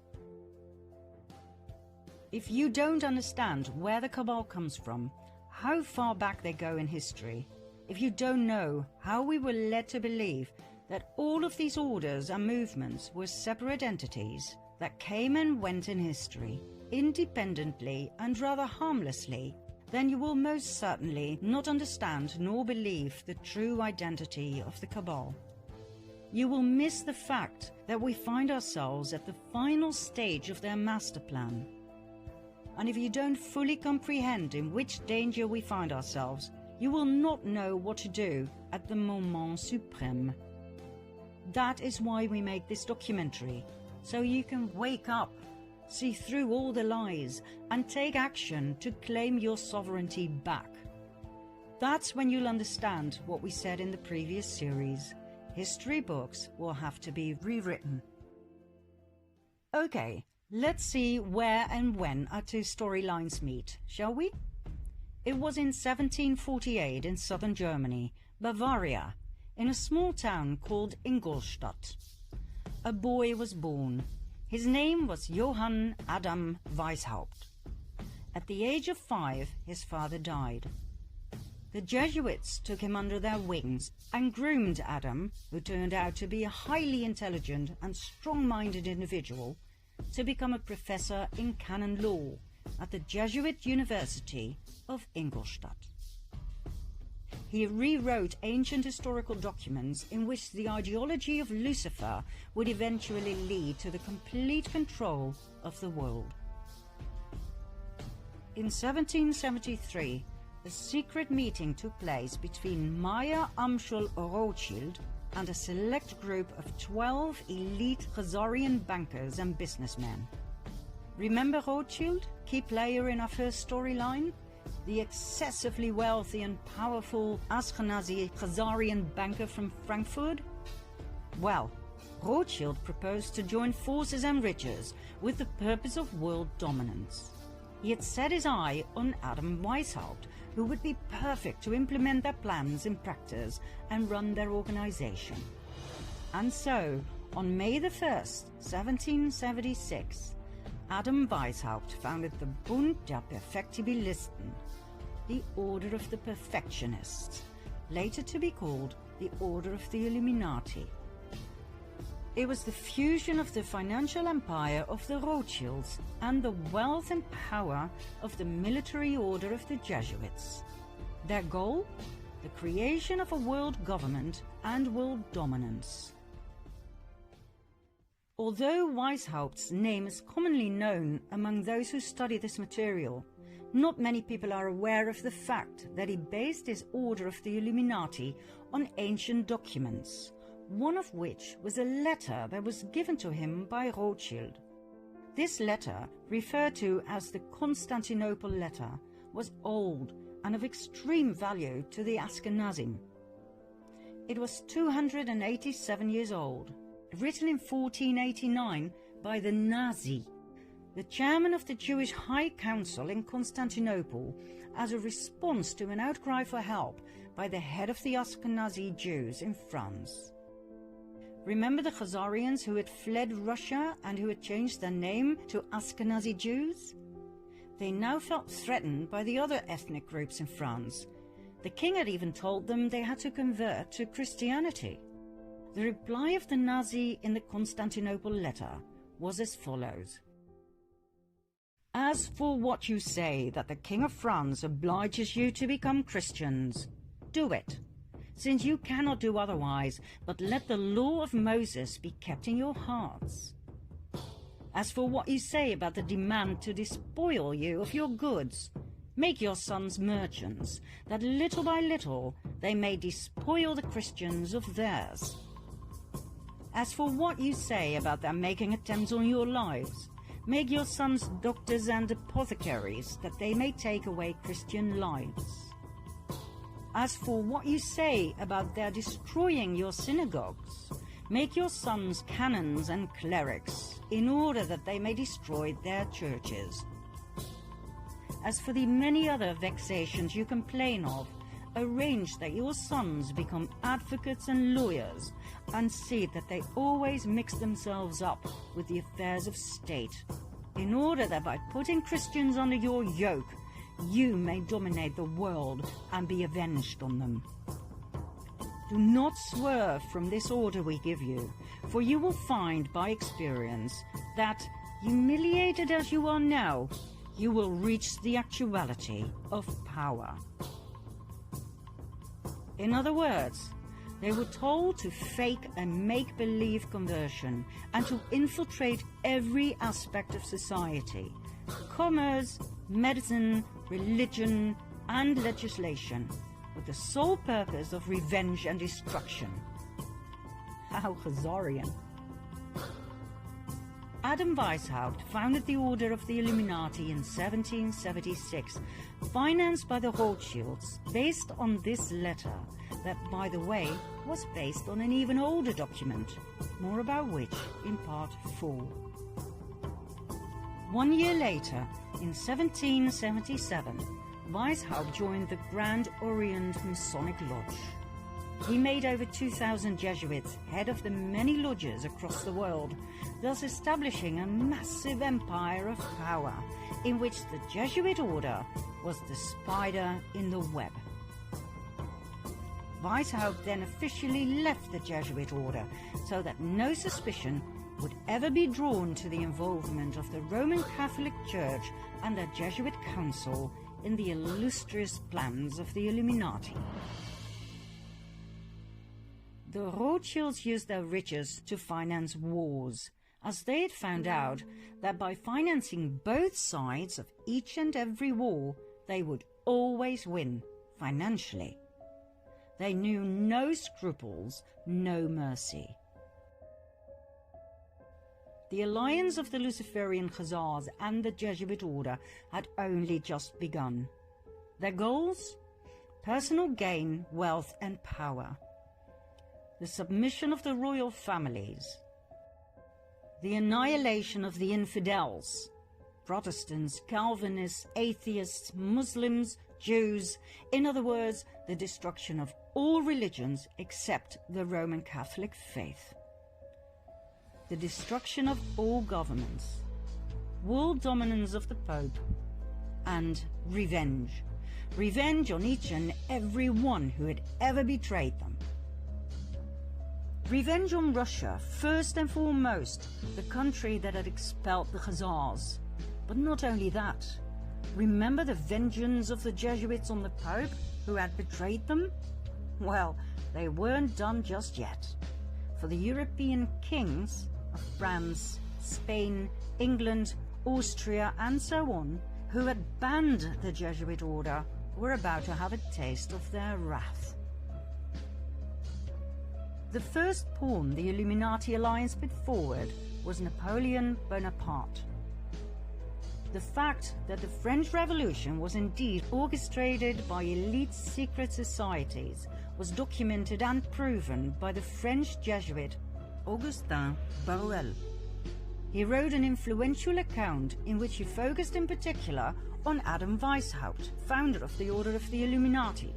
If you don't understand where the Cabal comes from, how far back they go in history, if you don't know how we were led to believe that all of these orders and movements were separate entities that came and went in history, independently and rather harmlessly, then you will most certainly not understand nor believe the true identity of the Cabal. you will miss the fact that we find ourselves at the final stage of their master plan. And if you don't fully comprehend in which danger we find ourselves, you will not know what to do at the moment suprême. That is why we make this documentary, so you can wake up, see through all the lies, and take action to claim your sovereignty back. That's when you'll understand what we said in the previous series. History books will have to be rewritten. Okay, let's see where and when our two storylines meet, shall we? It was in 1748 in southern Germany, Bavaria, in a small town called Ingolstadt. A boy was born. His name was Johann Adam Weishaupt. At the age of 5, his father died. The Jesuits took him under their wings and groomed Adam, who turned out to be a highly intelligent and strong-minded individual, to become a professor in canon law at the Jesuit University of Ingolstadt. He rewrote ancient historical documents in which the ideology of Lucifer would eventually lead to the complete control of the world. In 1773, a secret meeting took place between Meyer Amschel Rothschild and a select group of 12 elite Khazarian bankers and businessmen. Remember Rothschild, key player in our first storyline? The excessively wealthy and powerful Azkenazian Khazarian banker from Frankfurt? Well, Rothschild proposed to join forces and riches with the purpose of world dominance. He had set his eye on Adam Weishaupt, who would be perfect to implement their plans in practice and run their organization. And so, on May the 1st, 1776, Adam Weishaupt founded the Bund der Perfektibilisten, the Order of the Perfectionists, later to be called the Order of the Illuminati. It was the fusion of the financial empire of the Rothschilds and the wealth and power of the military order of the Jesuits. Their goal? The creation of a world government and world dominance. Although Weishaupt's name is commonly known among those who study this material, not many people are aware of the fact that he based his Order of the Illuminati on ancient documents, one of which was a letter that was given to him by Rothschild. This letter, referred to as the Constantinople letter, was old and of extreme value to the Azkenazian. It was 287 years old, written in 1489 by the Nazi, the chairman of the Jewish High Council in Constantinople, as a response to an outcry for help by the head of the Azkenazi Jews in France. Remember the Khazarians who had fled Russia and who had changed their name to Azkenazi Jews? They now felt threatened by the other ethnic groups in France. The king had even told them they had to convert to Christianity. The reply of the Nazi in the Constantinople letter was as follows. As for what you say that the King of France obliges you to become Christians, do it, since you cannot do otherwise, but let the law of Moses be kept in your hearts. As for what you say about the demand to despoil you of your goods, make your sons merchants, that little by little they may despoil the Christians of theirs. As for what you say about their making attempts on your lives, make your sons doctors and apothecaries, that they may take away Christian lives. As for what you say about their destroying your synagogues, make your sons canons and clerics, in order that they may destroy their churches. As for the many other vexations you complain of, arrange that your sons become advocates and lawyers, and see that they always mix themselves up with the affairs of state, in order that by putting Christians under your yoke, you may dominate the world and be avenged on them. Do not swerve from this order we give you, for you will find by experience that, humiliated as you are now, you will reach the actuality of power. In other words, They were told to fake a make-believe conversion and to infiltrate every aspect of society: commerce, medicine, religion, and legislation, with the sole purpose of revenge and destruction. How Khazarian. Adam Weishaupt founded the Order of the Illuminati in 1776, financed by the Rothschilds, based on this letter, that, by the way, was based on an even older document, more about which in Part 4. 1 year later, in 1777, Weishaupt joined the Grand Orient Masonic Lodge. He made over 2,000 Jesuits head of the many lodges across the world, thus establishing a massive empire of power, in which the Jesuit order was the spider in the web. Weishaupt then officially left the Jesuit order, so that no suspicion would ever be drawn to the involvement of the Roman Catholic Church and the Jesuit Council in the illustrious plans of the Illuminati. The Rothschilds used their riches to finance wars, as they had found out that by financing both sides of each and every war, they would always win financially. They knew no scruples, no mercy. The alliance of the Luciferian Khazars and the Jesuit order had only just begun. Their goals? Personal gain, wealth and power. The submission of the royal families. The annihilation of the infidels. Protestants, Calvinists, atheists, Muslims, Jews. In other words, the destruction of all religions except the Roman Catholic faith. The destruction of all governments, world dominance of the Pope, and revenge. Revenge on each and every one who had ever betrayed them. Revenge on Russia, first and foremost, the country that had expelled the Khazars. But not only that. Remember the vengeance of the Jesuits on the Pope, who had betrayed them? Well, they weren't done just yet. For the European kings of France, Spain, England, Austria, and so on, who had banned the Jesuit order, were about to have a taste of their wrath. The first pawn the Illuminati alliance put forward was Napoleon Bonaparte. The fact that the French Revolution was indeed orchestrated by elite secret societies was documented and proven by the French Jesuit Augustin Barruel. He wrote an influential account in which he focused in particular on Adam Weishaupt, founder of the Order of the Illuminati.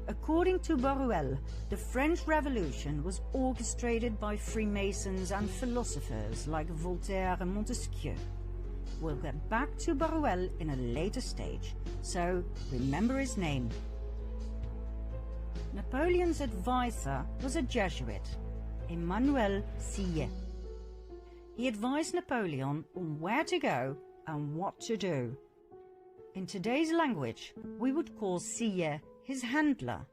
According to Barruel, the French Revolution was orchestrated by Freemasons and philosophers like Voltaire and Montesquieu. We'll get back to Barruel in a later stage, so remember his name. Napoleon's advisor was a Jesuit, Emmanuel Sillet. He advised Napoleon on where to go and what to do. In today's language, we would call Sillet his handler.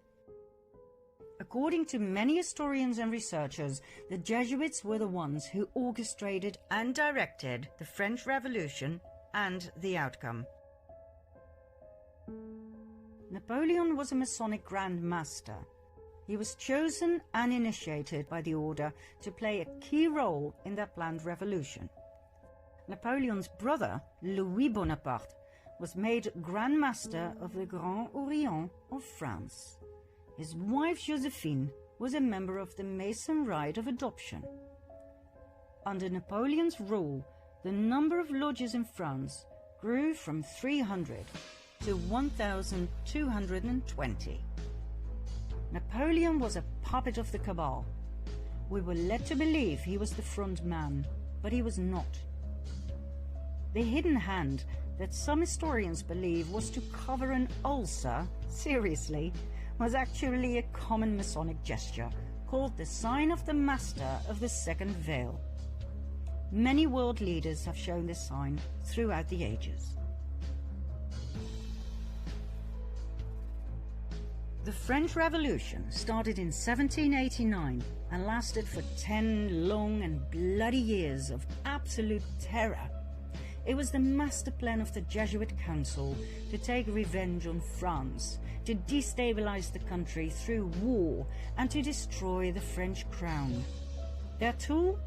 According to many historians and researchers, the Jesuits were the ones who orchestrated and directed the French Revolution and the outcome. Napoleon was a Masonic Grand Master. He was chosen and initiated by the order to play a key role in their planned revolution. Napoleon's brother, Louis Bonaparte, was made Grand Master of the Grand Orient of France. His wife Josephine was a member of the Mason Rite of Adoption. Under Napoleon's rule, the number of lodges in France grew from 300 to 1,220. Napoleon was a puppet of the cabal. We were led to believe he was the front man, but he was not. The hidden hand that some historians believe was to cover an ulcer, seriously, was actually a common Masonic gesture called the sign of the Master of the Second Veil. Many world leaders have shown this sign throughout the ages. The French Revolution started in 1789 and lasted for 10 long and bloody years of absolute terror. It was the master plan of the Jesuit Council to take revenge on France, to destabilize the country through war, and to destroy the French crown. Their tool?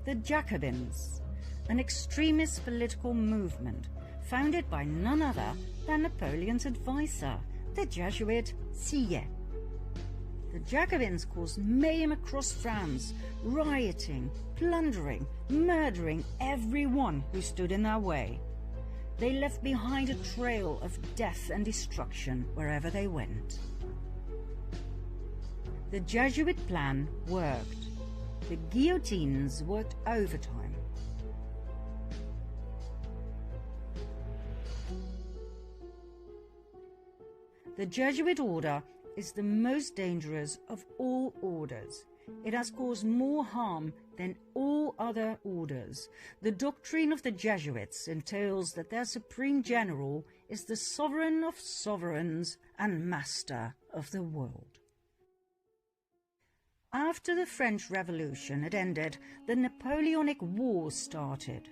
The Jacobins, an extremist political movement founded by none other than Napoleon's advisor, the Jesuit Sieyes. The Jacobins caused mayhem across France, rioting, plundering, murdering everyone who stood in their way. They left behind a trail of death and destruction wherever they went. The Jesuit plan worked. The guillotines worked overtime. The Jesuit order is the most dangerous of all orders. It has caused more harm than all other orders. The doctrine of the Jesuits entails that their supreme general is the sovereign of sovereigns and master of the world. After the French Revolution had ended, the Napoleonic Wars started.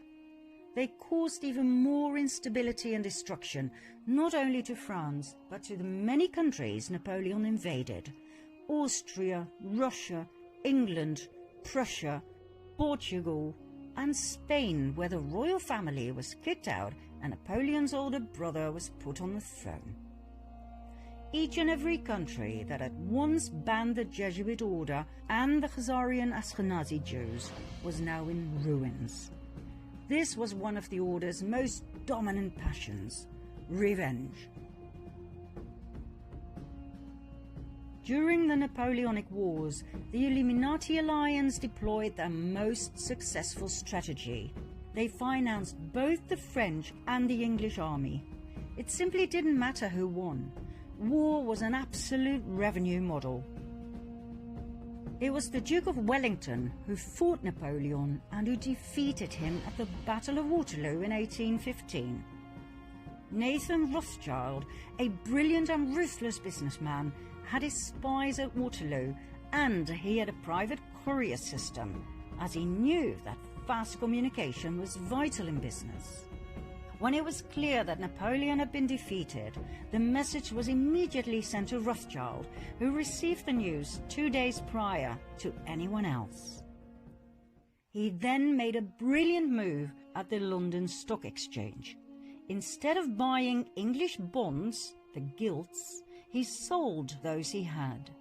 They caused even more instability and destruction, not only to France, but to the many countries Napoleon invaded: Austria, Russia, England, Prussia, Portugal, and Spain, where the royal family was kicked out and Napoleon's older brother was put on the throne. Each and every country that had once banned the Jesuit order and the Khazarian Azkenazi Jews was now in ruins. This was one of the order's most dominant passions: revenge. During the Napoleonic Wars, the Illuminati alliance deployed their most successful strategy. They financed both the French and the English army. It simply didn't matter who won. War was an absolute revenue model. It was the Duke of Wellington who fought Napoleon and who defeated him at the Battle of Waterloo in 1815. Nathan Rothschild, a brilliant and ruthless businessman, had his spies at Waterloo, and he had a private courier system, as he knew that fast communication was vital in business. When it was clear that Napoleon had been defeated, the message was immediately sent to Rothschild, who received the news 2 days prior to anyone else. He then made a brilliant move at the London Stock Exchange. Instead of buying English bonds, the gilts, he sold those he had.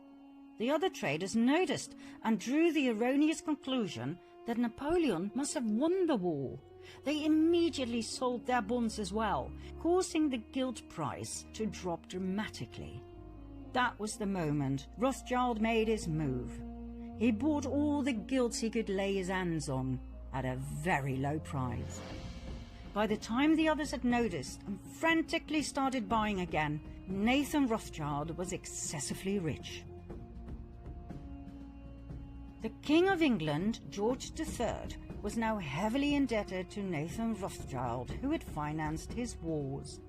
The other traders noticed and drew the erroneous conclusion that Napoleon must have won the war. They immediately sold their bonds as well, causing the gilt price to drop dramatically. That was the moment Rothschild made his move. He bought all the gilts he could lay his hands on at a very low price. By the time the others had noticed and frantically started buying again, Nathan Rothschild was excessively rich. The King of England, George III, was now heavily indebted to Nathan Rothschild, who had financed his wars.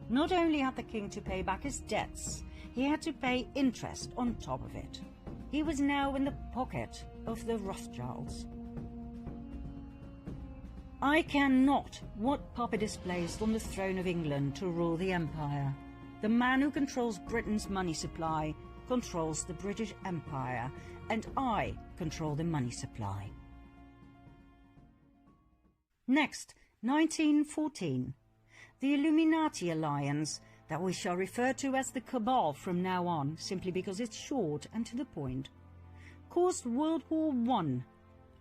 Not only had the king to pay back his debts, he had to pay interest on top of it. He was now in the pocket of the Rothschilds. I care not what puppet is placed on the throne of England to rule the empire. The man who controls Britain's money supply controls the British Empire, and I control the money supply. Next, 1914. The Illuminati alliance, that we shall refer to as the Cabal from now on, simply because it's short and to the point, caused World War I,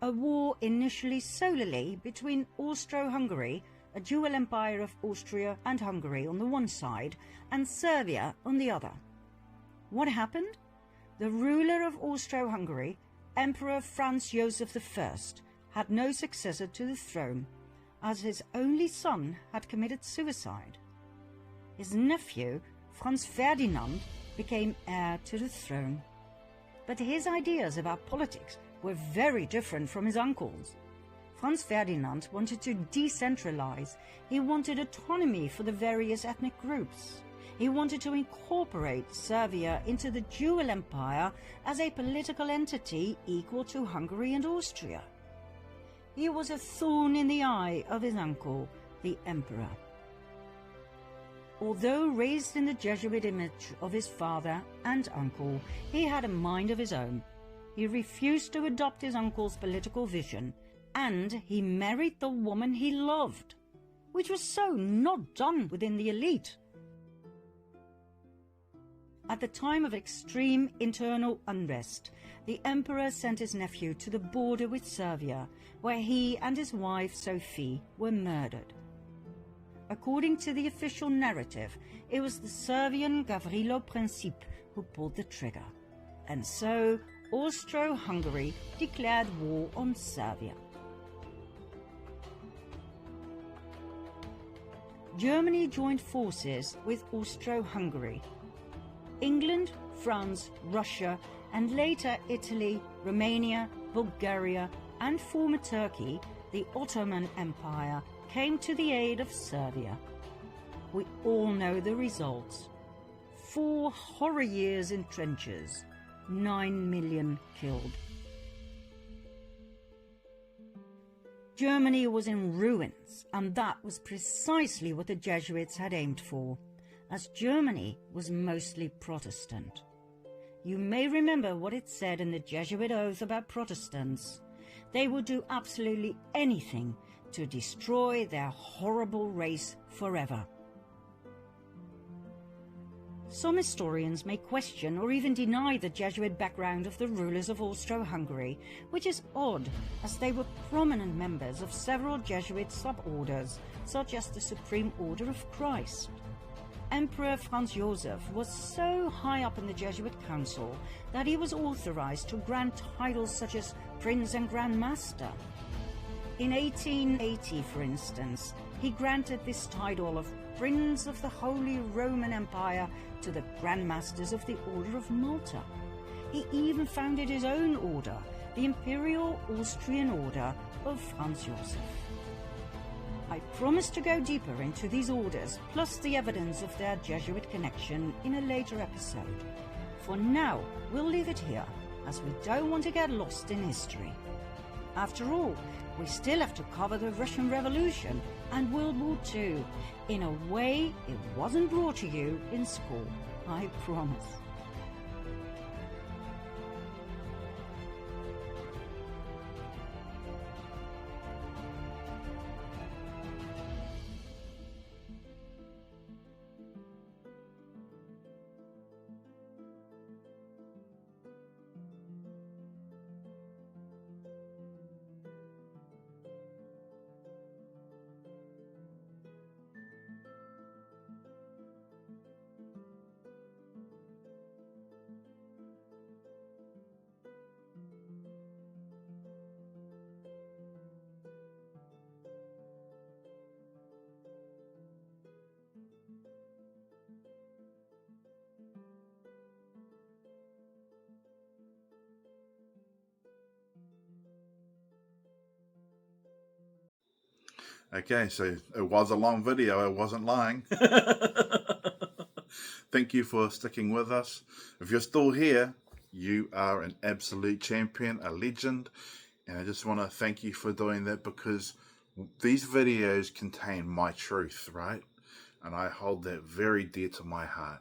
a war initially solely between Austro-Hungary, a dual empire of Austria and Hungary on the one side, and Serbia on the other. What happened? The ruler of Austro-Hungary, Emperor Franz Joseph I, had no successor to the throne, as his only son had committed suicide. His nephew, Franz Ferdinand, became heir to the throne. But his ideas about politics were very different from his uncle's. Franz Ferdinand wanted to decentralize. He wanted autonomy for the various ethnic groups. He wanted to incorporate Serbia into the Dual Empire as a political entity equal to Hungary and Austria. He was a thorn in the eye of his uncle, the Emperor. Although raised in the Jesuit image of his father and uncle, he had a mind of his own. He refused to adopt his uncle's political vision, and he married the woman he loved, which was so not done within the elite. At the time of extreme internal unrest, the emperor sent his nephew to the border with Serbia, where he and his wife Sophie were murdered. According to the official narrative, it was the Serbian Gavrilo Princip who pulled the trigger, and so Austro-Hungary declared war on Serbia. Germany joined forces with Austro-Hungary. England, France, Russia, and later Italy, Romania, Bulgaria, and former Turkey, the Ottoman Empire, came to the aid of Serbia. We all know the results. 4 horror years in trenches, 9 million killed. Germany was in ruins, and that was precisely what the Jesuits had aimed for, as Germany was mostly Protestant. You may remember what it said in the Jesuit oath about Protestants. They would do absolutely anything to destroy their horrible race forever. Some historians may question or even deny the Jesuit background of the rulers of Austro-Hungary, which is odd, as they were prominent members of several Jesuit suborders, such as the Supreme Order of Christ. Emperor Franz Joseph was so high up in the Jesuit council that he was authorized to grant titles such as Prince and Grand Master. In 1880, for instance, he granted this title of Prince of the Holy Roman Empire to the Grand Masters of the Order of Malta. He even founded his own order, the Imperial Austrian Order of Franz Joseph. I promise to go deeper into these orders, plus the evidence of their Jesuit connection, in a later episode. For now, we'll leave it here, as we don't want to get lost in history. After all, we still have to cover the Russian Revolution and World War II, in a way it wasn't brought to you in school, I promise. Okay, so it was a long video, I wasn't lying. Thank you for sticking with us. If you're still here, you are an absolute champion, a legend, and I just want to thank you for doing that, because these videos contain my truth, right? And I hold that very dear to my heart.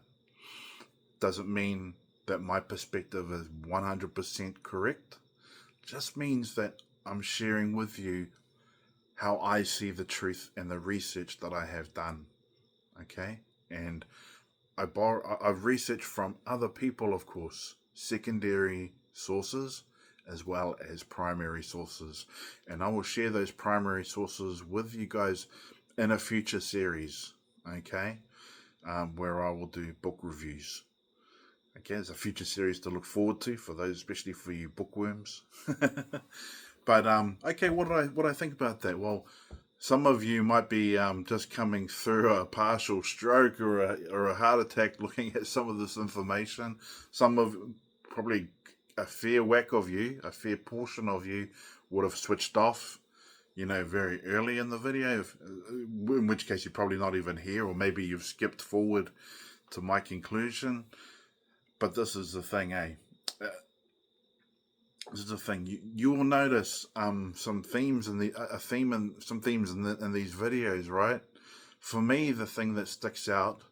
Doesn't mean that my perspective is 100% correct. Just means that I'm sharing with you how I see the truth and the research that I have done. Okay? And I've researched from other people, of course, secondary sources as well as primary sources. And I will share those primary sources with you guys in a future series, okay? Where I will do book reviews. Okay, it's a future series to look forward to for those, especially for you bookworms. But okay, what do I think about that? Well, some of you might be just coming through a partial stroke or a heart attack looking at some of this information. Some of, probably a fair whack of you, a fair portion of you would have switched off. very early in the video, in which case you're probably not even here, or maybe you've skipped forward to my conclusion. But this is the thing, This is the thing. You will notice some themes in some themes in these videos, right? For me, the thing that sticks out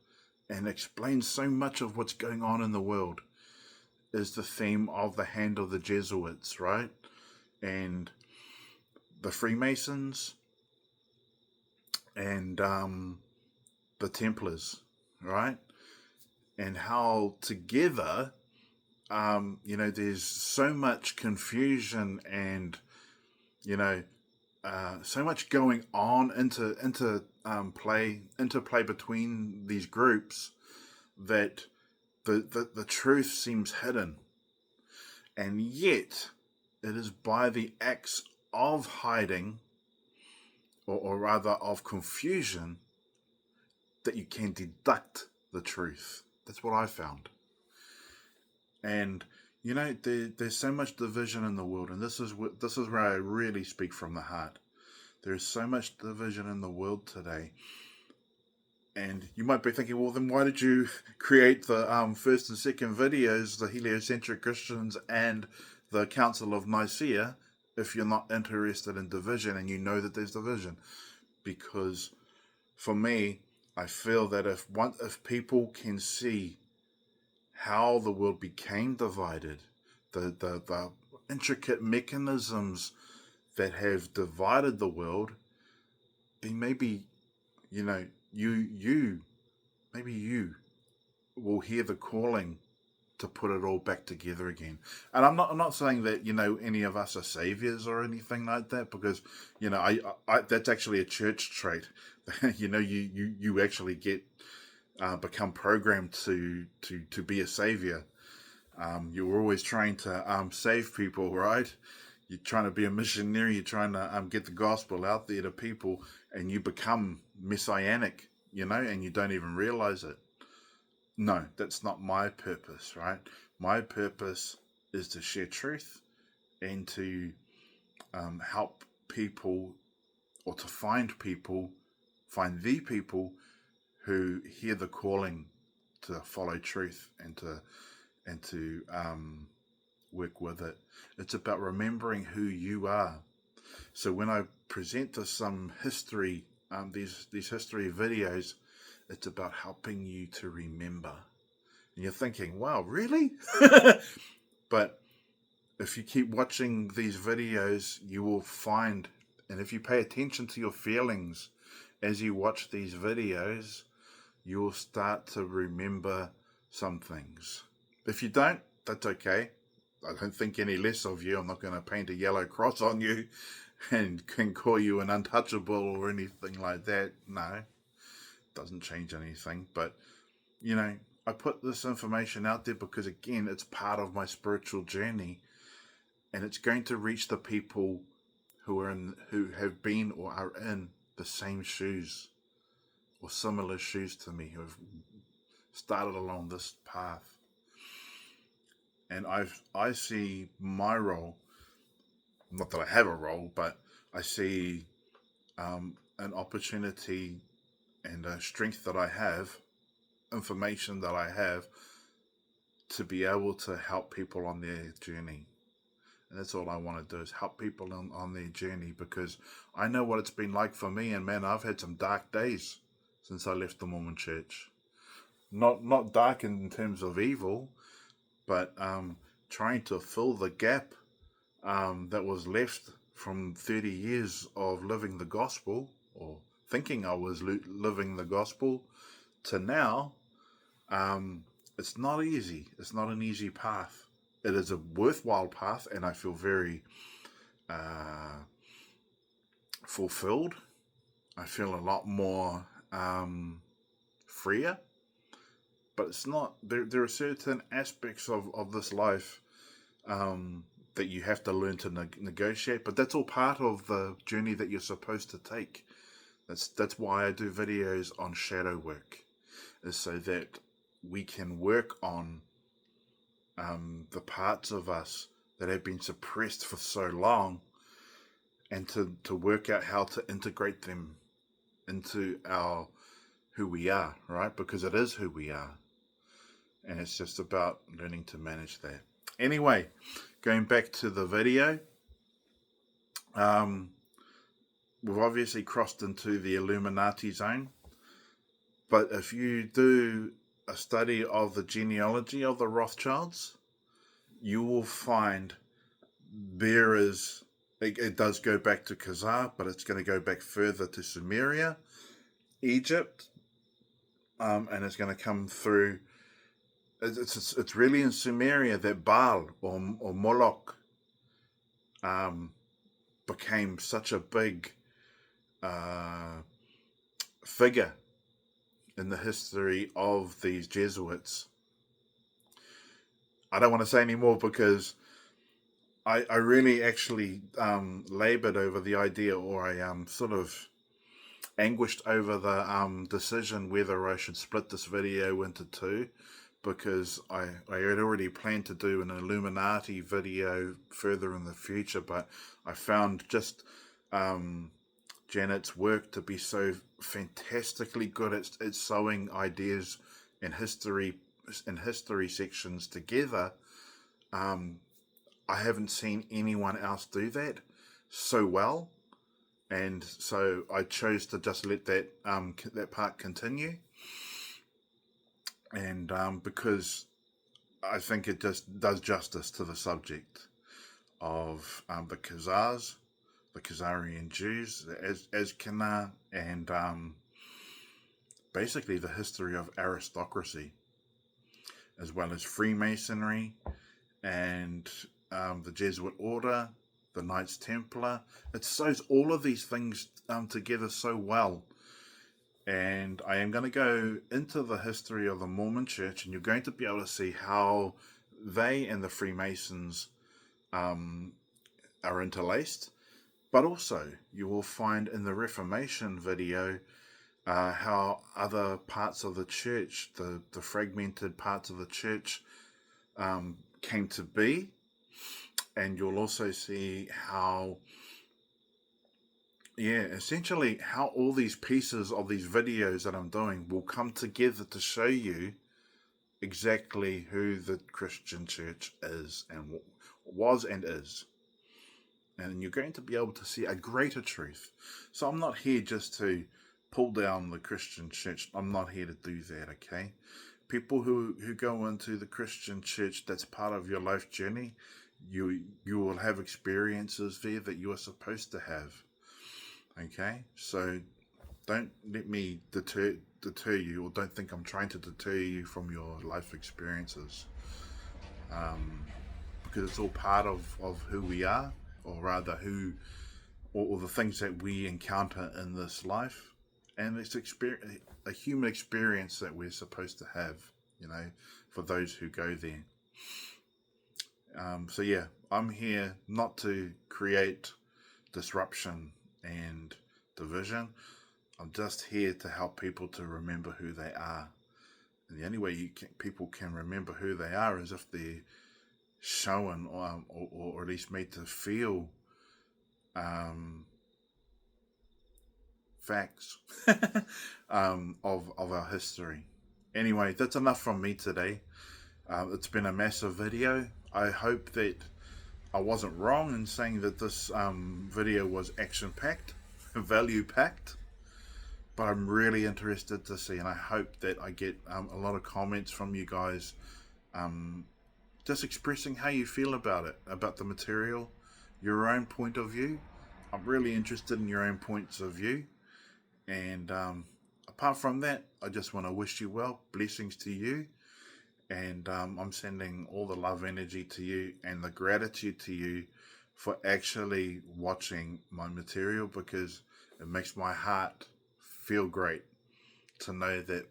and explains so much of what's going on in the world is the theme of the hand of the Jesuits, right? And the Freemasons and the Templars, right? And how together, there's so much confusion and, so much going on interplay between these groups that the truth seems hidden. And yet, it is by the acts of hiding, or rather of confusion, that you can deduct the truth. That's what I found. And there's so much division in the world, and this is where I really speak from the heart. There is so much division in the world today, and you might be thinking, well, then why did you create the first and second videos, the heliocentric Christians and the Council of Nicaea, if you're not interested in division and you know that there's division? Because for me, I feel that if people can see how the world became divided, the intricate mechanisms that have divided the world, then maybe, you will hear the calling to put it all back together again. And I'm not saying that, any of us are saviors or anything like that, because, I that's actually a church trait. You actually get become programmed to be a savior. You're always trying to save people, right? You're trying to be a missionary. You're trying to get the gospel out there to people, and you become messianic, and you don't even realize it. No, that's not my purpose, right? My purpose is to share truth and to help people, or to find the people who hear the calling to follow truth and to work with it. It's about remembering who you are. So when I present some history, these history videos, it's about helping you to remember. And you're thinking, wow, really? But if you keep watching these videos, you will find, and if you pay attention to your feelings as you watch these videos, you will start to remember some things. If you don't, that's okay. I don't think any less of you. I'm not going to paint a yellow cross on you and can call you an untouchable or anything like that. No, doesn't change anything. But, I put this information out there because, again, it's part of my spiritual journey, and it's going to reach the people who have been or are in the same shoes or similar shoes to me, who have started along this path. And I see my role, not that I have a role, but I see an opportunity and a strength that I have, information that I have, to be able to help people on their journey. And that's all I want to do, is help people on their journey, because I know what it's been like for me, and man, I've had some dark days since I left the Mormon Church. Not dark in terms of evil, but trying to fill the gap that was left from 30 years of living the gospel, or thinking I was living the gospel, to now. It's not easy. It's not an easy path. It is a worthwhile path, and I feel very fulfilled. I feel a lot more freer. But it's not. There are certain aspects of this life that you have to learn to negotiate. But that's all part of the journey that you're supposed to take. That's why I do videos on shadow work, is so that we can work on the parts of us that have been suppressed for so long, and to work out how to integrate them into who we are, right? Because it is who we are. And it's just about learning to manage that. Anyway, going back to the video, we've obviously crossed into the Illuminati zone. But if you do a study of the genealogy of the Rothschilds, you will find there is, it does go back to Khazar, but it's going to go back further to Sumeria, Egypt, and it's going to come through. It's really in Sumeria that Baal or Moloch became such a big figure in the history of these Jesuits. I don't want to say any more because I really actually labored over the idea, or I sort of anguished over the decision whether I should split this video into two, because I had already planned to do an Illuminati video further in the future, but I found just Janet's work to be so fantastically good at sewing ideas and history sections together. I haven't seen anyone else do that so well, and so I chose to just let that that part continue. And because I think it just does justice to the subject of the Khazars, the Khazarian Jews, the Azkenazian, and basically the history of aristocracy, as well as Freemasonry and the Jesuit order, the Knights Templar. It sews all of these things together so well. And I am going to go into the history of the Mormon Church, and you're going to be able to see how they and the Freemasons are interlaced. But also, you will find in the Reformation video how other parts of the church, the fragmented parts of the church, came to be. And you'll also see how, essentially how all these pieces of these videos that I'm doing will come together to show you exactly who the Christian church is and was and is. And you're going to be able to see a greater truth. So I'm not here just to pull down the Christian church. I'm not here to do that, okay? People who go into the Christian church, that's part of your life journey. You will have experiences there that you are supposed to have. Okay? So don't let me deter you, or don't think I'm trying to deter you from your life experiences. Because it's all part of who we are, or rather or the things that we encounter in this life. And it's a human experience that we're supposed to have, for those who go there. So yeah, I'm here not to create disruption and division. I'm just here to help people to remember who they are. And the only way people can remember who they are is if they're shown or at least made to feel facts of our history. Anyway, that's enough from me today. It's been a massive video. I hope that I wasn't wrong in saying that this video was action-packed, value-packed, but I'm really interested to see, and I hope that I get a lot of comments from you guys just expressing how you feel about it, about the material, your own point of view. I'm really interested in your own points of view. And apart from that, I just want to wish you well, blessings to you. And I'm sending all the love energy to you and the gratitude to you for actually watching my material, because it makes my heart feel great to know that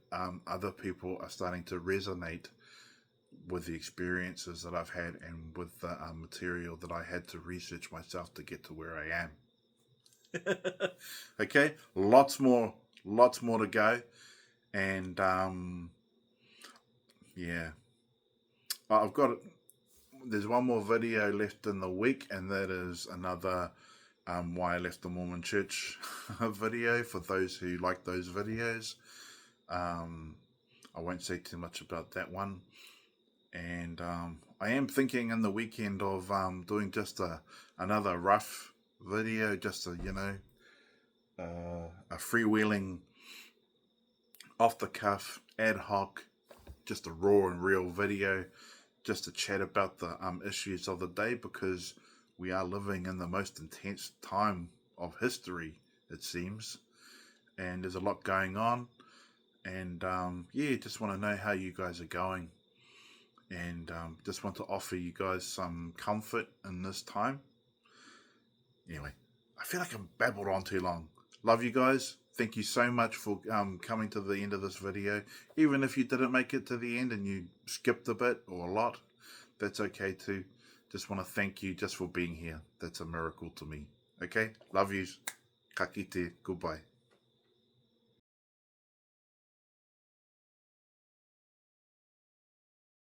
other people are starting to resonate with the experiences that I've had and with the material that I had to research myself to get to where I am. Okay, lots more to go. And yeah, there's one more video left in the week, and that is another why I left the Mormon Church video, for those who like those videos. I won't say too much about that one. And I am thinking in the weekend of doing just another rough video, just a, a freewheeling, off the cuff, ad hoc, just a raw and real video, just to chat about the issues of the day, because we are living in the most intense time of history, it seems, and there's a lot going on. And yeah, just want to know how you guys are going, and just want to offer you guys some comfort in this time. Anyway, I feel like I've babbled on too long. Love you guys. Thank you so much for coming to the end of this video. Even if you didn't make it to the end and you skipped a bit or a lot, that's okay too. Just want to thank you just for being here. That's a miracle to me. Okay? Love yous. Ka kite. Goodbye.